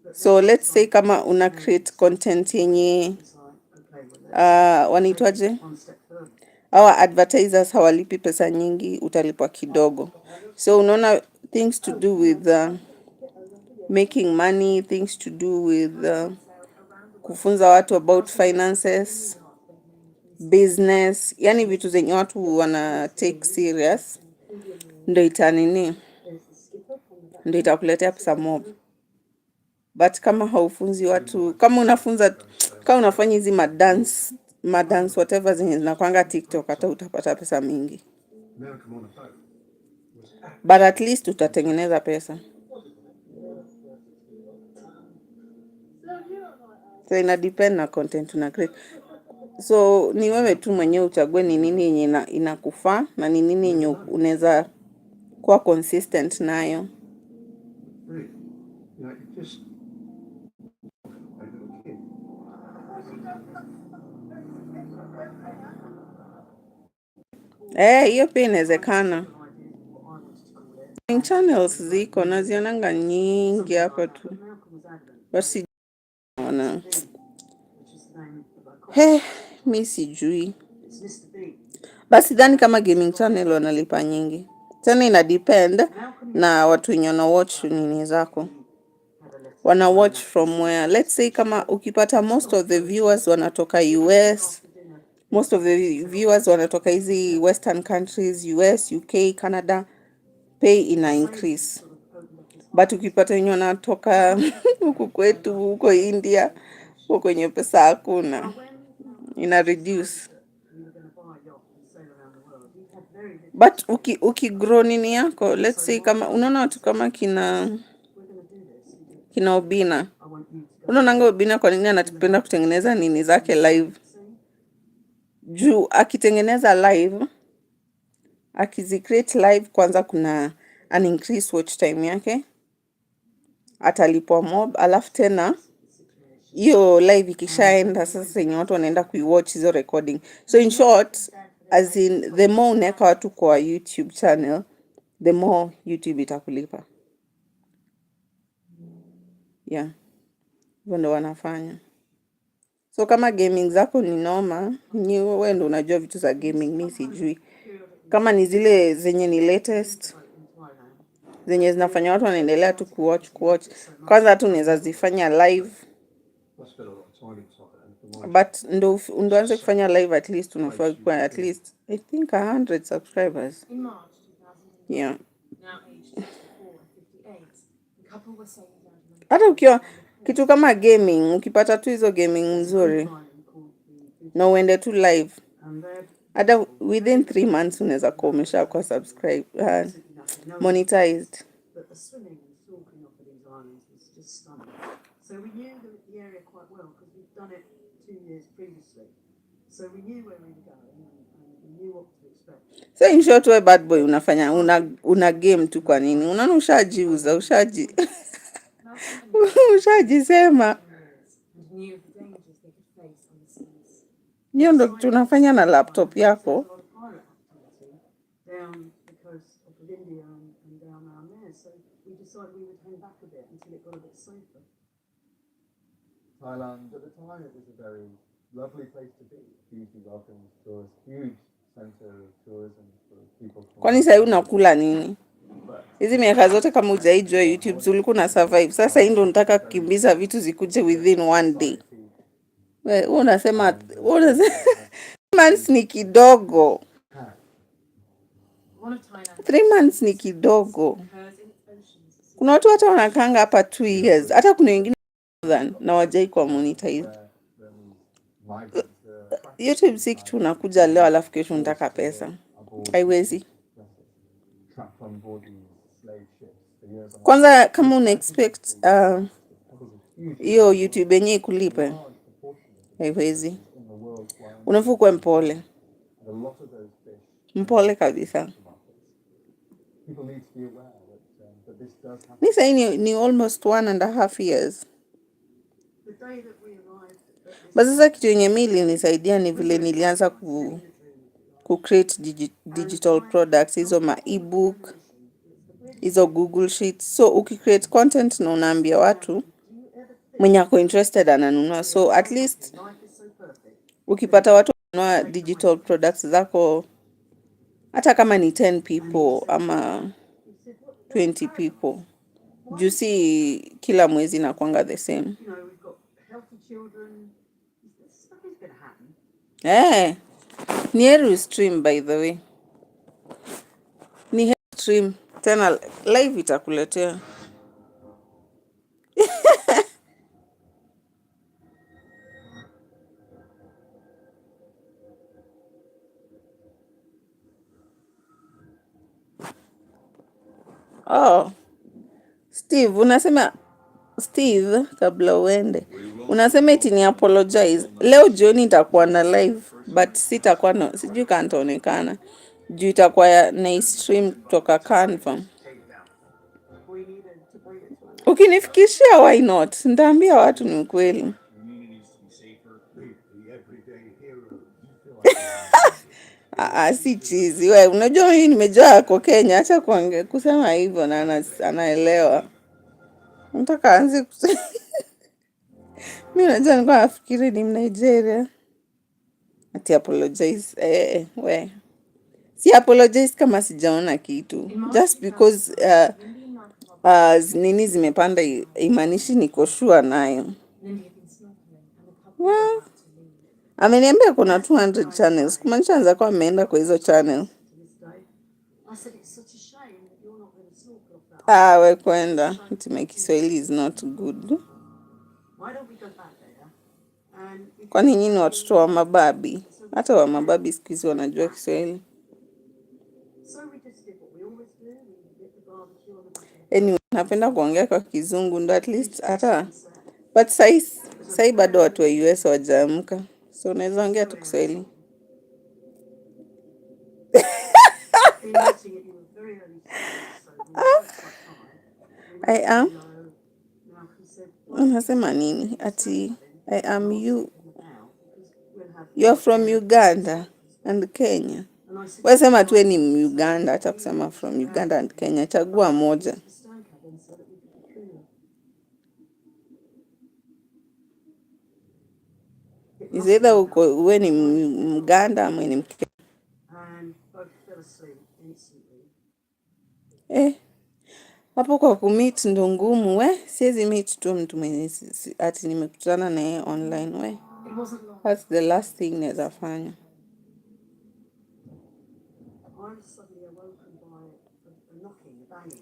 but So let's say kama una create content yenye it's like, okay, well, let's wanaitwaje? one step further. Our advertisers hawalipi pesa nyingi, utalipwa kidogo. So unaona things to do with making money, things to do with kufunza watu about finances. business, yani vitu zenye watu wana take serious, ndo itanini, ndo itakuletea pesa mob. But kama haufunzi watu, kama unafunza, kama unafanya hizi madance whatever zenye zinakwanga TikTok, hata utapata pesa mingi. But at least utatengeneza pesa. So ina depend na content una create. So ni wewe tu mwenyewe uchague ni nini yenye inakufaa na ni nini yenye unaweza kuwa consistent nayo. Hiyo pia inawezekana. Channels ziko nazionanga nyingi hapa tu. Basi ona. Mi sijui. Basi dhani kama gaming channel wanalipa nyingi. Tena ina depend na watu wenye wana watch nini zako. Wana watch from where. Let's say kama ukipata most of the viewers wanatoka US, most of the viewers wanatoka hizi western countries, US, UK, Canada, pay ina increase. But ukipata wenye wanatoka huku kwetu, huko India, huko kwenye pesa hakuna, ina reduce. But ukigrow nini yako, let's say kama unaona watu kama kina Obina. Unaonanga Obina kwa nini anatupenda kutengeneza nini zake live? Juu akitengeneza live, akizicreate live, kwanza kuna an increase watch time yake, atalipwa mob, alafu tena hiyo live ikishaenda sasa yenye watu wanaenda kuiwatch hizo recording. So in short, as in the more unaweka watu kwa YouTube channel, the more YouTube itakulipa. Yeah. Hivyo ndo wanafanya. So kama gaming zako ni noma, wewe ndo unajua vitu za gaming, mimi sijui. Kama ni zile zenye ni latest, zenye zinafanya watu wanaendelea tu kuwatch. Kwanza tu unaweza zifanya live. But ndo anze kufanya live, at least unafaa kuwa at least I think 100 subscribers. Yeah. Hata ukiwa kitu kama gaming, ukipata tu hizo gaming nzuri na uende tu live, hata within 3 months unaweza kuwa umeshakuwa subscribe, monetized. So we knew the area quite well because we've done it 2 years previously. So we knew where we were going and we knew what to expect. So in short, we bad boy unafanya una game tu kwa nini? Unaona ushajiuza, ushajisema. Hiyo ndo tunafanya na laptop yako. Down the coast of India and down around there. So we decided we would hang back a bit until it got a bit safer. Thailand, at the time, it was a very lovely place to be. Hugely welcome tourists, huge center of tourism for people. Kwani sasa unakula nini? Hizi miaka zote kama hujaijua YouTube ulikuwa na survive. Sasa hii ndo nataka kukimbiza vitu zikuje within 1 day. Wewe unasema 3 months ni kidogo. 3 months ni kidogo. Kuna watu hata wanakanga hapa 2 years. Hata kuna wengine na wajai kwa monetize. YouTube si kitu unakuja leo alafu kesho unataka pesa. Haiwezi. Kwanza kama una expect hiyo YouTube yenyewe ikulipe, haiwezi. Unafaa kuwa mpole. Mpole kabisa. Mimi sasa ni almost 1.5 years. Basi sasa kitu yenye mimi ilinisaidia ni vile nilianza ku create digital products, hizo ma ebook, hizo Google Sheets. So ukicreate content na unaambia watu mwenye ako interested ananunua. So at least ukipata watu wanunua digital products zako, hata kama ni 10 people ama 20 people, juu si kila mwezi inakuanga the same. Ni heri stream by the way. Ni heri stream. Tena live itakuletea. Oh, Steve, unasema Steve, kabla uende, unasema eti ni apologize. Leo jioni itakuwa na live, but sitakuwa na, sijui kama nitaonekana. Juu itakuwa na stream kutoka Canva. Ukinifikishia, why not? Nitaambia watu ni ukweli. Si chizi. We, unajua mimi nimejua ako Kenya, acha kusema hivyo na anaelewa. Nataka aanze kusema. Mimi najua nilikuwa nafikiri ni Nigeria. Ati apologize. We. Si apologize kama sijaona kitu. Just because nini zimepanda imanishi niko sure nayo. Well, ameniambia kuna 200 channels. Kumaanisha anza kwa ameenda kwa hizo channel. We kwenda. Ati my Kiswahili is not good. Kwani nyinyi watoto wa mababi? Hata wa mababi siku hizi wanajua Kiswahili. Anyway, napenda kuongea kwa Kizungu ndo at least hata. But sai bado watu wa US wajaamka. So unaweza ongea tu Kiswahili. I am. Unasema nini? Ati I am you. You're from Uganda and Kenya. Wewe sema tu ni Uganda, acha kusema from Uganda and Kenya. Chagua moja. Is either uwe ni Mganda ama ni Mkenya. Hapo kwa kumeet ndo ngumu we. Siwezi meet tu mtu mwenye ati nimekutana na yeye online we. That's the last thing naweza fanya.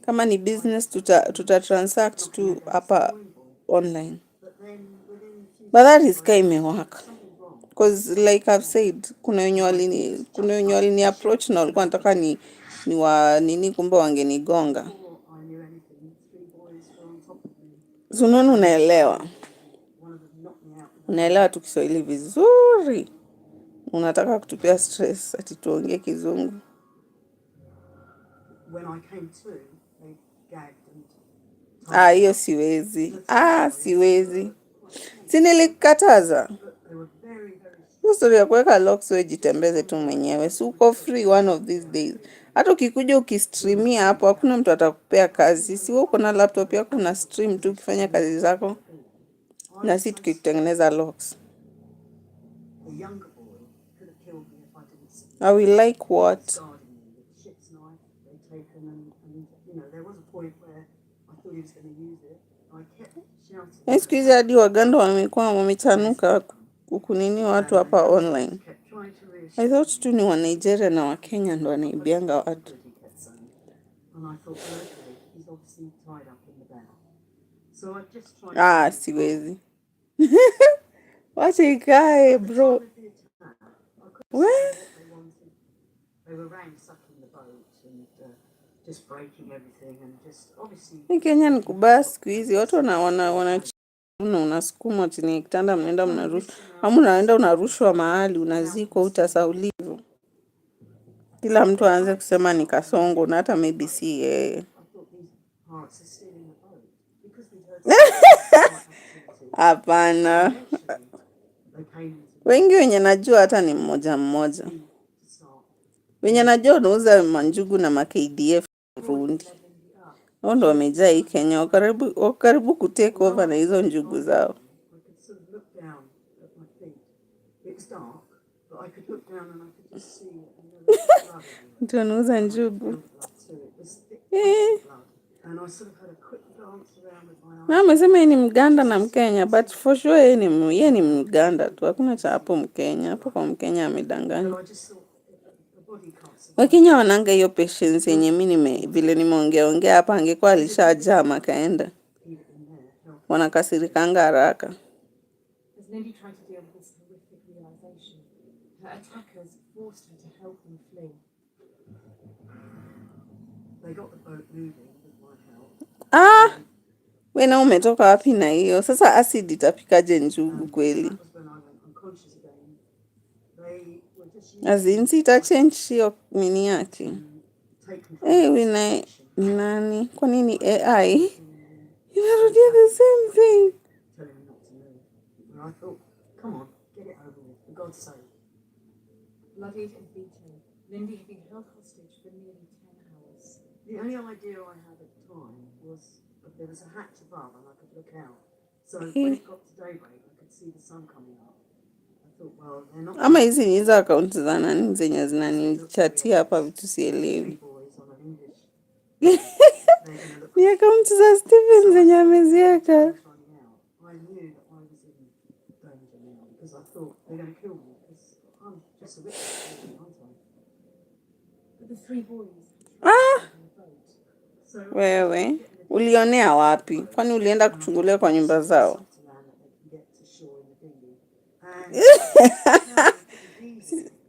Kama ni business tuta transact tu hapa online. But that is imewaka. Because like I've said, kuna wenye walini approach na walikuwa nataka ni wa nini kumbe wangenigonga. Unaona unaelewa. Unaelewa tu Kiswahili vizuri. Unataka kutupia stress ati tuongee Kizungu. Hiyo siwezi. Siwezi. Si nilikataza. Story ya kuweka locks wewe jitembeze tu mwenyewe. Si uko free one of these days. Hata ukikuja ukistreamia hapo hakuna mtu atakupea kazi. Si wewe uko na laptop yako na stream tu ukifanya kazi zako. Na si tukitengeneza locks. I will like what? Siku hizi hadi Waganda wamekuwa wamechanuka kukunini watu hapa online. I thought tu ni wa Nigeria na wa Kenya ndo wanaibianga watu. Siwezi. Wacha ikae bro. What? Kenya ni kubaya siku hizi. Watu unasukuma chini ya kitanda mnaenda mnarushwa. Ama unaenda unarushwa mahali unazikwa utasaulivu. Kila mtu aanze kusema ni Kasongo na hata maybe si yeye. Hapana. Wengi wenye najua hata ni mmoja. Wenye najua wanauza manjugu na ma-KDF Burundi. Wao ndo wamejaa hii Kenya, karibu kutake over na hizo njugu zao. Mtu anauza njugu. Amesema yeye ni Mganda na Mkenya, but for sure yeye ni Mganda tu. Hakuna cha hapo Mkenya. Hapo kwa Mkenya amedanganya. Wakenya wananga hiyo patience yenye mimi vile nimeongea hapa, angekuwa alishajama akaenda. Wanakasirikanga haraka. As Lindy tried to deal with this horrific realization, her attackers forced her to help them flee. They got the boat moving with my help. We na umetoka wapi na hiyo? Sasa acid itapikaje njugu kweli? That was when I went unconscious again. They were just Azinsi itachange hiyo nini yake. take control. Wina ni nani? Kwa nini AI? Inarudia the same thing. Telling me not to move. And I thought, come on, get it over with, for God's sake. Bloodied and beaten, Lindy had been held hostage for nearly 10 hours. The only idea I had at the time was that there was a hatch above and I could look out. So when it got to daybreak, I could see the sun coming up. I thought, well, they're not... Ama hizi ni hizo account za nani zenye zinanichatia hapa vitu sielewi. Ni account za Steven zenye ameziweka. I knew that I was in danger now because I thought they're going to kill me because I'm just a witness, aren't I? But the three boys had tried on the boat. So Wewe ulionea wapi? Kwani ulienda kuchungulia kwa nyumba zao?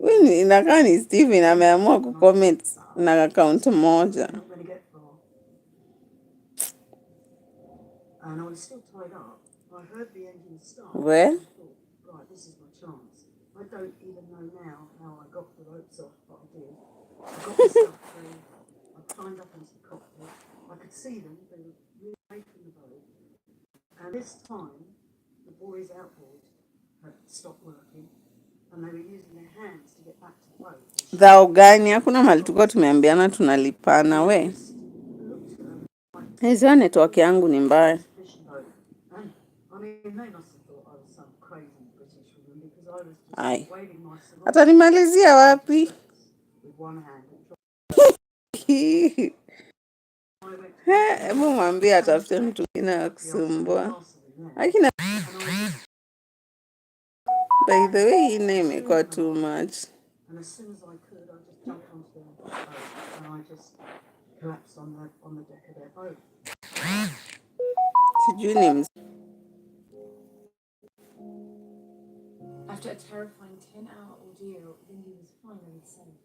Wewe inakaa ni Steven ameamua kucomment na account moja. And I was still tied up. I heard the engine start. Where? I thought, right, this is my chance. I don't even know now how I got the ropes off, but I did. I got myself free. I climbed up into the cockpit. I could see them. They were really away from the boat. And this time, the boys' outboard had stopped working, and they were using their hands to get back to the boat. Dhao gani? Hakuna mahali tulikuwa tumeambiana tunalipana we. Hizo network yangu ni mbaya. Ai. Hata nimalizia wapi? Hebu mwambie atafute mtu mwingine wa kusumbua. Lakini by the way hii name imekuwa too much. And as soon as I could, I just jumped onto the boat and I just collapsed on the deck of their boat. Sijui ni After a terrifying 10-hour ordeal, Lindy was finally safe.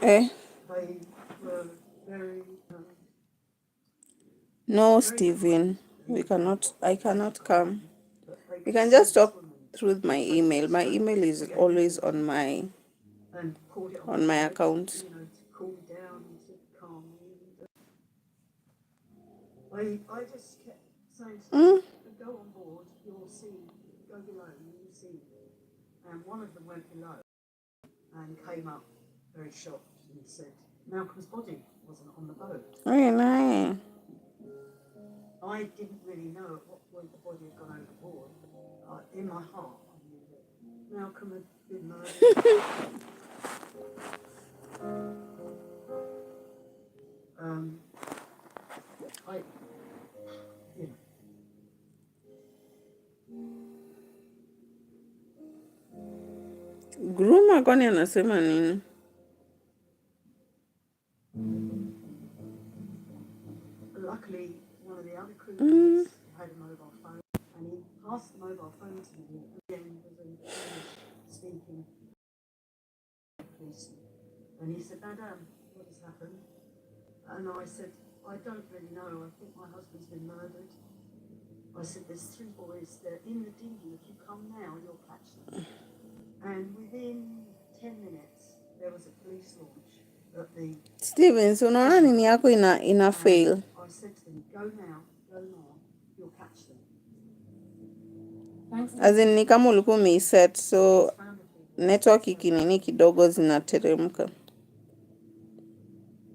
They were very... No, Steven. I cannot come. You can just talk through my email. My email is always on my account. You know, to cool me down, to calm me. I just kept saying to them, go on board, you'll see, go below, you'll see. And one of them went below and came up very shocked and said, Malcolm's body wasn't on the boat. Very nice. I didn't really know at what point the body had gone overboard. In my heart, I knew that Malcolm had been murdered. Gruma kwani anasema nini? Luckily, one of the other crew members had a mobile phone, and he passed the mobile phone to me, and again was in English speaking policeman. And he said, Madam, what has happened? And I said, I don't really know. I think my husband's been murdered. I said, there's three boys. They're in the dinghy. If you come now, you'll catch them. And within 10 minutes, there was a police launch at the... Steven, so unaona nini yako ina fail? I said to them, go now, you'll catch them. As in ni kama ulikuwa umeiset, so network ikinini kidogo zinateremka.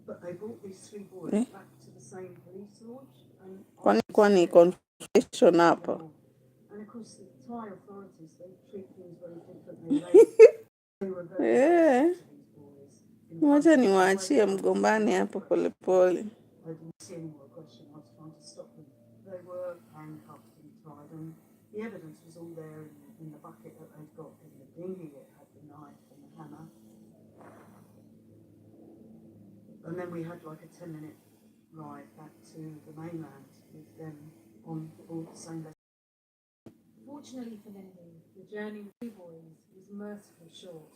But they brought these three boys back to the same police launch. Kwani confession hapa. And of course, the Thai authorities, they treat things very differently. They were very to these boys. Wacha niwaachie mgombani hapo polepole. I didn't see any more aggression. I was trying to stop them. They were handcuffed and tied, and the evidence was all there in the bucket that they'd got in the dinghy. It had the knife and the hammer. And then we had like a 10-minute ride back to the mainland with them on board the same vessel. Fortunately for Lindy, the journey with two boys was mercifully short.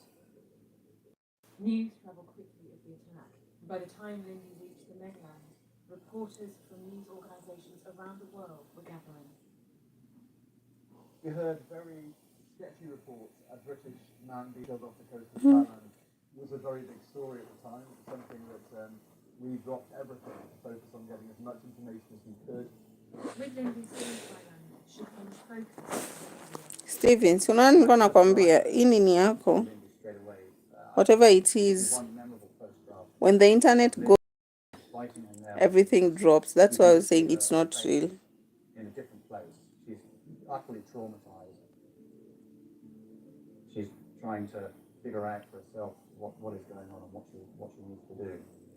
News travelled quickly of the attack, and by the time Lindy reached the mainland, reporters from news organisations around the world were gathering. We heard very sketchy reports. A British man being killed off the coast of Thailand was a very big story at the time. It was something that we dropped everything to focus on getting as much information as we could. With Lindy's stay in Thailand, she changed focus to India. Stevens, unaona nakwambia hii nini yako, Straight away. whatever it is, One memorable photograph. when the internet goes, Fighting him there. everything drops. That's why I was saying it's not real. In a different place. She's utterly traumatized. She's trying to figure out for herself what is going on and what she needs to do.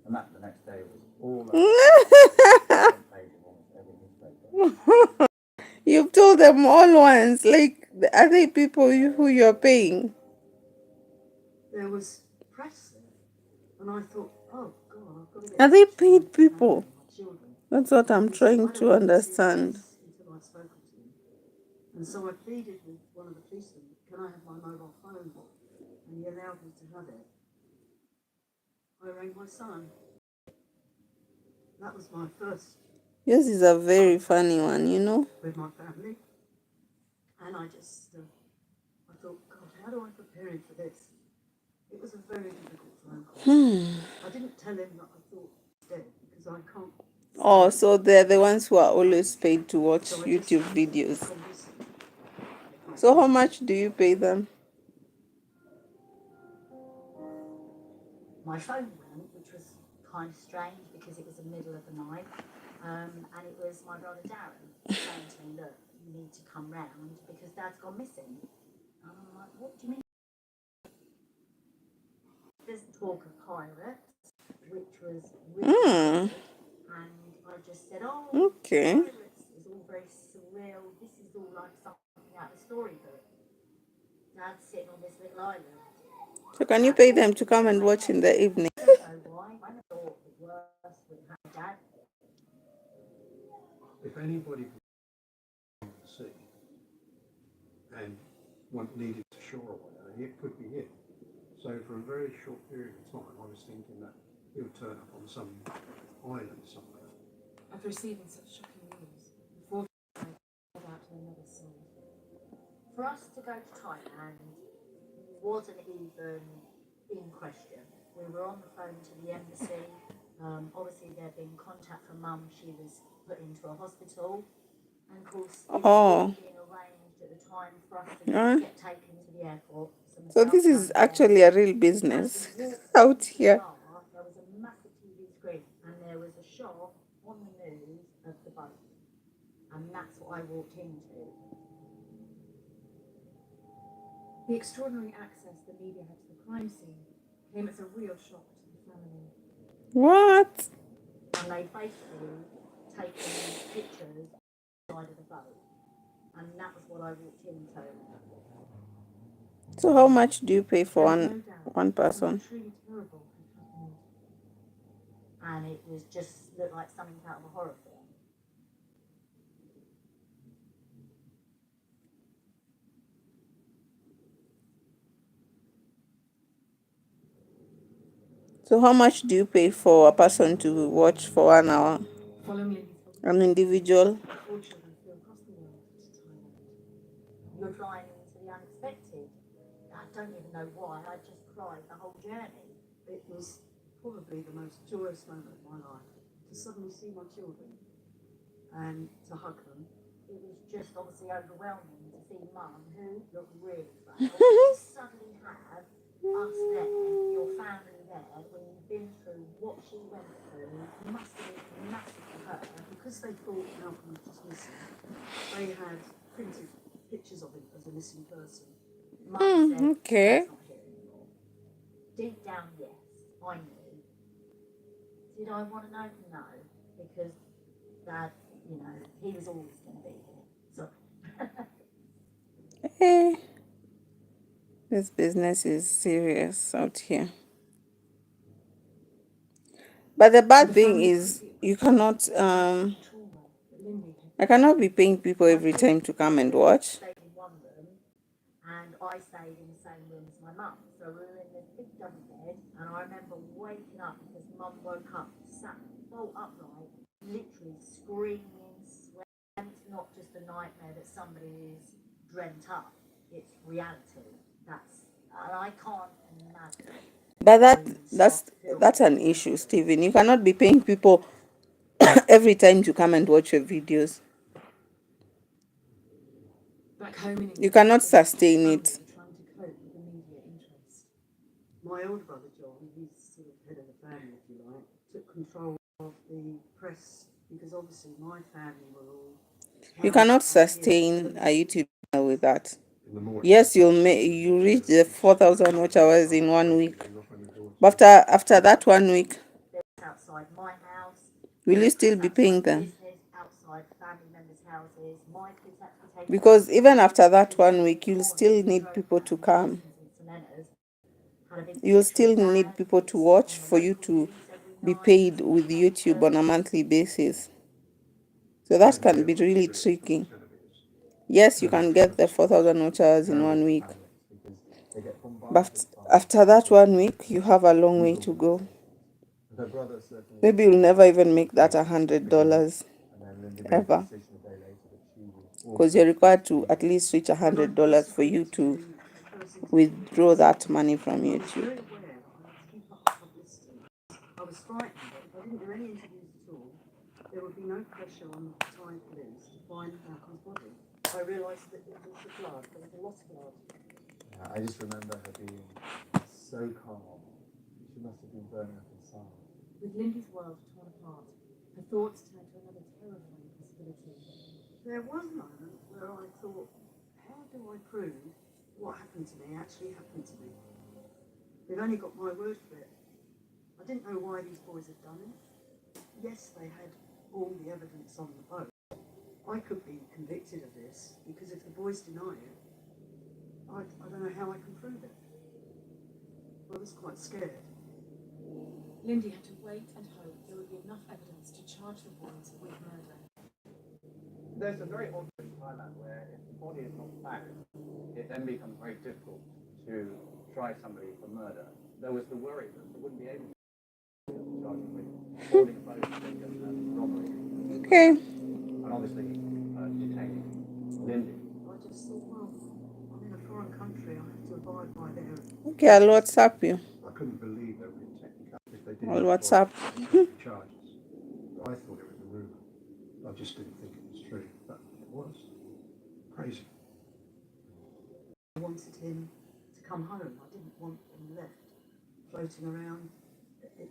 And that the next day was all over the front page of almost every newspaper. You've told them all once, like the other people who you're paying. There was press there, and I thought, oh God, I've got to get. Are they pictures of paid my people? family and my children. That's what I'm Because trying I don't to want see understand. this until I've spoken to him. And so I pleaded with one of the policemen, can I have my mobile phone? And he allowed me to have it. I rang my son. That was my first Yours is a very funny one, you know. with my family. And I just, I thought, God, how do I prepare him for this? It was a very difficult phone call. I didn't tell him that I thought he was dead because I can't. Oh, so they're the ones who are always paid to watch YouTube videos. So how much do you pay them? My phone rang, which was kind of strange because it was the middle of the night, and it was my brother Darren saying to me, look, you need to come round because Dad's gone missing. And I'm like, what do you mean? There's talk of pirates, which was really good, and I just said, oh, Okay. pirates is all very surreal, this is all like something out of a storybook. Dad's sitting on this little island. So can you pay them to come and watch in the evening? I don't know why. I thought the worst would happen to Dad. If anybody from the sea and needed to shore or whatever, it could be him. So for a very short period of time, I was thinking that he would turn up on some island somewhere. After receiving such shocking news, unfortunately, I head out to another side. For us to go to Thailand wasn't even in question. We were on the phone to the embassy. Obviously, there'd been contact from Mum. She was put into a hospital. And of course, it was being arranged at the time for us to get taken to the airport. So this is actually a real business out here. There was a massive TV screen and there was a shot on the news of the boat. And that's what I walked into. The extraordinary access the media had to the crime scene came as a real shock to the family. What? And they basically taken pictures side of the boat. And that was what I walked into. So how much do you pay for one person? Truly terrible had happened. And it was just looked like something out of a horror film. So how much do you pay for a person to watch for 1 hour? An individual? You're flying into the unexpected. I don't even know why. I just cried the whole journey. It was probably the most joyous moment of my life to suddenly see my children and to hug them. It was just obviously overwhelming to see Mum, who looked really frail, to suddenly have us there, your family there, when you've been through what she went through. It must have been massive for her. Because they thought Malcolm was just missing, they had printed pictures of him as a missing person. Mum said, okay. "He's not here anymore." Deep down, yes, I knew. Did I want to know? No, because Dad, you know, he was always going to be here. So. Hey, this business is serious out here. But the bad thing is you cannot I cannot be paying people every time to come and watch. Stayed in one room, and I stayed in the same room as my mum. So we were in this big double bed, and I remember waking up because mum woke up, sat bolt upright, literally screaming, swearing. It's not just a nightmare that somebody is dreamt up. It's reality. And I can't imagine. But that's an issue, Stephen. You cannot be paying people every time to come and watch your videos. Back home in You cannot sustain it. trying to cope with the media interest. My older brother John, he's sort of head of the family, if you like, took control of the press because obviously my family were all. You cannot sustain a YouTube channel with that. Yes, you reach the 4,000 watch hours in 1 week. But after that 1 week, Outside my house, will you still be paying them? business outside family members' houses. My kids had to take Because even after that 1 week, you'll still need people to come. You'll still need people to watch for you to be paid with YouTube on a monthly basis. So that can be really tricky. Yes, you can get the 4,000 watch hours in 1 week. But after that 1 week, you have a long way to go. Maybe you'll never even make that $100 ever. Because you're required to at least reach $100 for you to withdraw that money from YouTube. I was frightened that if I didn't do any interviews at all, there would be no pressure on the Thai police to find Malcolm's body. I realised that it was the blood, there was a lot of blood. I just remember her being so calm. She must have been burning up inside. With Lindy's world torn apart, her thoughts turned to another terrifying possibility. There was a moment where I thought, how do I prove what happened to me actually happened to me? They've only got my word for it. I didn't know why these boys had done it. Yes, they had all the evidence on the boat. I could be convicted of this because if the boys deny it, I don't know how I can prove it. I was quite scared. Lindy had to wait and hope there would be enough evidence to charge the boys with murder. There's a very odd thing in Thailand where if the body is not found, it then becomes very difficult to try somebody for murder. There was the worry that they wouldn't be able to charge them with holding a boat and robbery. Okay. And obviously detaining Lindy. I just thought, well, I'm in a foreign country, I have to abide by their... Okay, I'll WhatsApp you. I couldn't believe they were in technical if they didn't I'll WhatsApp. charges. I thought it was a rumour. I just didn't think it was true, but it was. Crazy. I wanted him to come home. I didn't want him left floating around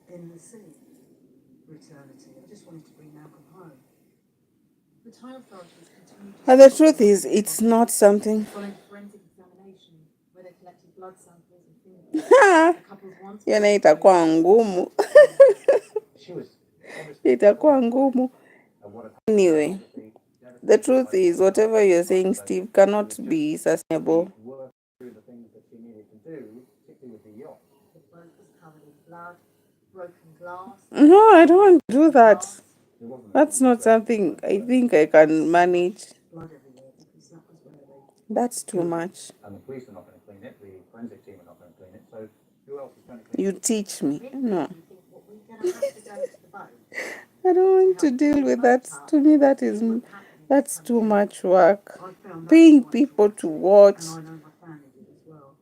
in the sea for eternity. I just wanted to bring Malcolm home. The Thai authorities continued to... And the truth is, it's not something. Following forensic examination, where they collected blood samples and fingerprints, the couple's once... Yana itakuwa ngumu. Itakuwa ngumu. Anyway, the truth is, whatever you're saying, Steve, cannot be sustainable. The boat was covered in blood, broken glass. No, I don't want to do that. That's not something I think I can manage. Blood everywhere because that was where they... That's too much. And the police are not going to clean it, the forensic team are not going to clean it, so who else is going to clean it? You teach me. No. You think, what, we're going to have to go to the boat? I don't want to deal with that. To me, that's too much work. Paying people to watch. And I know my family did as well.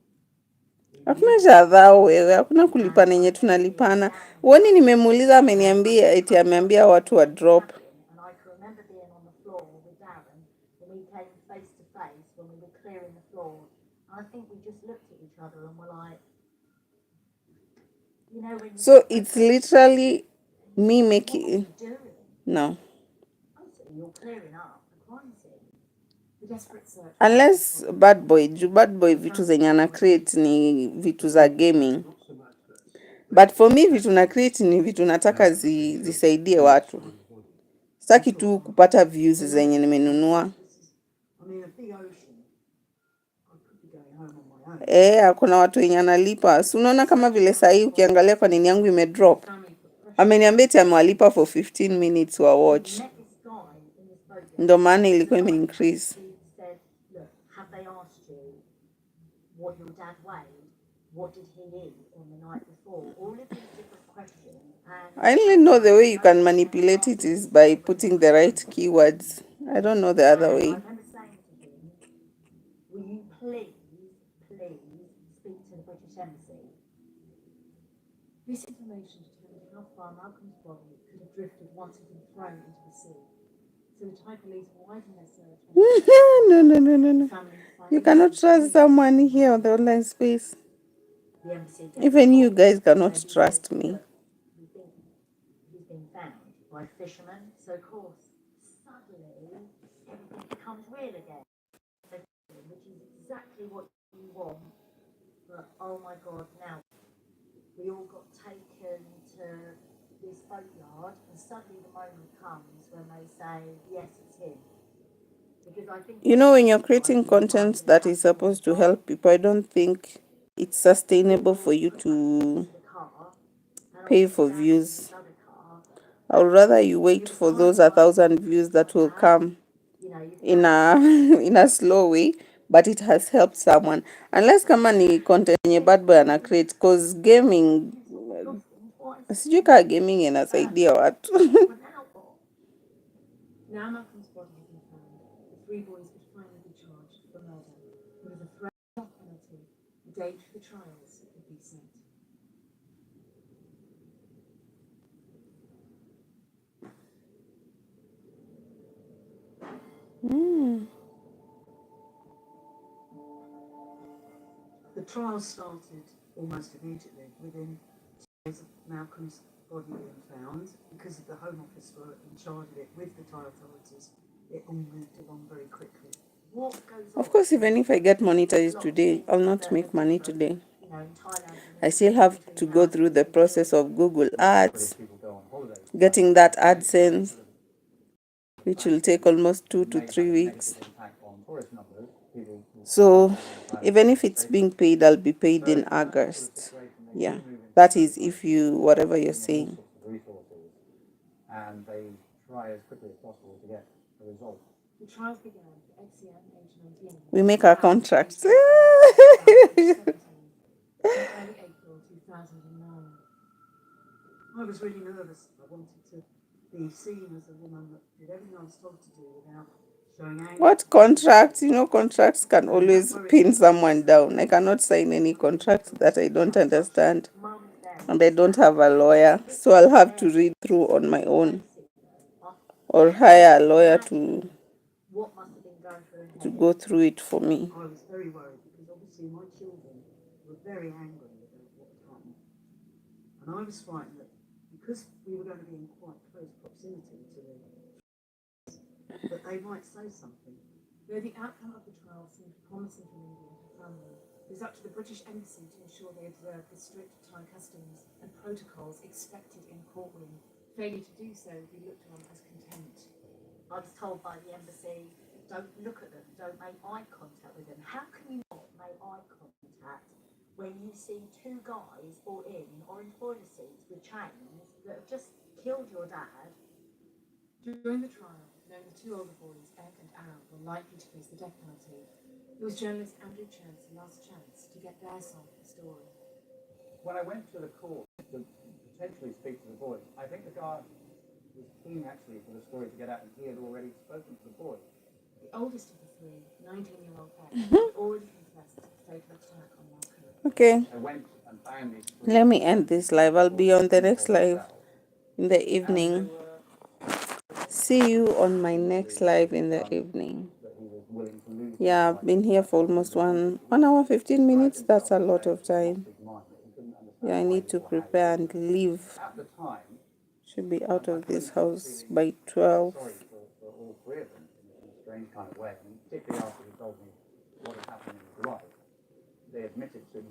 Hakuna cha dhao wewe, hakuna kulipana yenye tunalipana. Wani nimemuuliza ameniambia eti ameambia watu wa drop. And I can remember being on the floor with Darren when we came face to face when we were clearing the floor. And I think we just looked at each other and were like, you know, when So it's literally me making... you're doing. No. Basically, you're clearing up a crime scene. The desperate search... Unless bad boy vitu zenye ana create ni vitu za gaming. But for me vitu na create ni vitu nataka zisaidie watu. Sitaki tu kupata views zenye nimenunua. I mean, a big ocean. I could be going home on my own. Kuna watu wenye analipa. Si unaona kama vile saa hii ukiangalia kwa nini yangu imedrop. ameniambia eti amewalipa for 15 minutes wa watch. Met this guy in this boat. Ndo maana ilikuwa increase. He said, look, have they asked you what your dad weighed? What did he eat on the night before? All of these different questions. And I only know the way you can manipulate it is by putting the right keywords. I don't know the other way. I remember saying to him, will you please speak to the British Embassy? This information determined how far Malcolm's body could have drifted once it had been thrown into the sea. So the Thai police widened their search. No. You cannot trust someone here on the online space. The embassy Even you guys cannot trust me. We think he's been found by fishermen, so of course, suddenly everything becomes real again. Which is exactly what you want. But oh my god, now we all got taken to this boatyard, and suddenly the moment comes when they say, yes, it's him. Because I think You know, when you're creating content that is supposed to help people, I don't think it's sustainable for you to pay for views. I would rather you wait for those 1,000 views that will come in a in a slow way, but it has helped someone. Unless kama ni content yenye bad boy ana create, cause gaming, sijui kaa gaming inasaidia watu. Now Malcolm's body had been found. The three boys could finally be charged for murder. With a threat of penalty, a date for the trials would be set. The trial started almost immediately within 2 days of Malcolm's body being found. Because of the Home Office were in charge of it with the Thai authorities, it all moved along very quickly. What goes on? Of course, even if I get monetized today, I'll not make money today. you know, in Thailand, I still have to go through the process of Google Ads, getting that AdSense, which will take almost 2 to 3 weeks. So even if it's being paid, I'll be paid in August. Yeah, that is if you, whatever you're saying. And they try as quickly as possible to get a result. The trials began for XCM age 19. We make our contracts. In early April 2009. I was really nervous. I wanted to be seen as a woman that did everything I was told to do without showing anger. What contracts? You know, contracts can always pin someone down. I cannot sign any contract that I don't understand. And I don't have a lawyer, so I'll have to read through on my own. Or hire a lawyer to go through it for me. I was very worried because obviously my children were very angry about what had happened. And I was frightened that because we were going to be in quite close proximity to them, that they might say something. Though the outcome of the trial seemed promising for India and her family, it was up to the British Embassy to ensure they observed the strict Thai customs and protocols expected in a courtroom. Failure to do so would be looked on as contempt. I was told by the embassy, don't look at them, don't make eye contact with them. How can you not make eye contact when you see two guys or in toilet seats with chains that have just killed your dad? During the trial, knowing the two older boys, Ed and Al, were likely to face the death penalty, it was journalist Andrew Chan's last chance to get their side of the story. When I went to the court to potentially speak to the boys, I think the guard was keen actually for the story to get out, and he had already spoken to the boy. The oldest of the three, 19-year-old Ed, had already confessed to the fatal attack on Malcolm. Okay, I went and found these let me end this live. I'll be on the next live in the evening. See you on my next live in the evening. Yeah, I've been here for almost 1 hour 15 minutes. That's a lot of time. Yeah, I need to prepare and leave. Should be out of this house by 12. for all three of them in a strange kind of way, and particularly after he told me what had happened in his life. They admitted to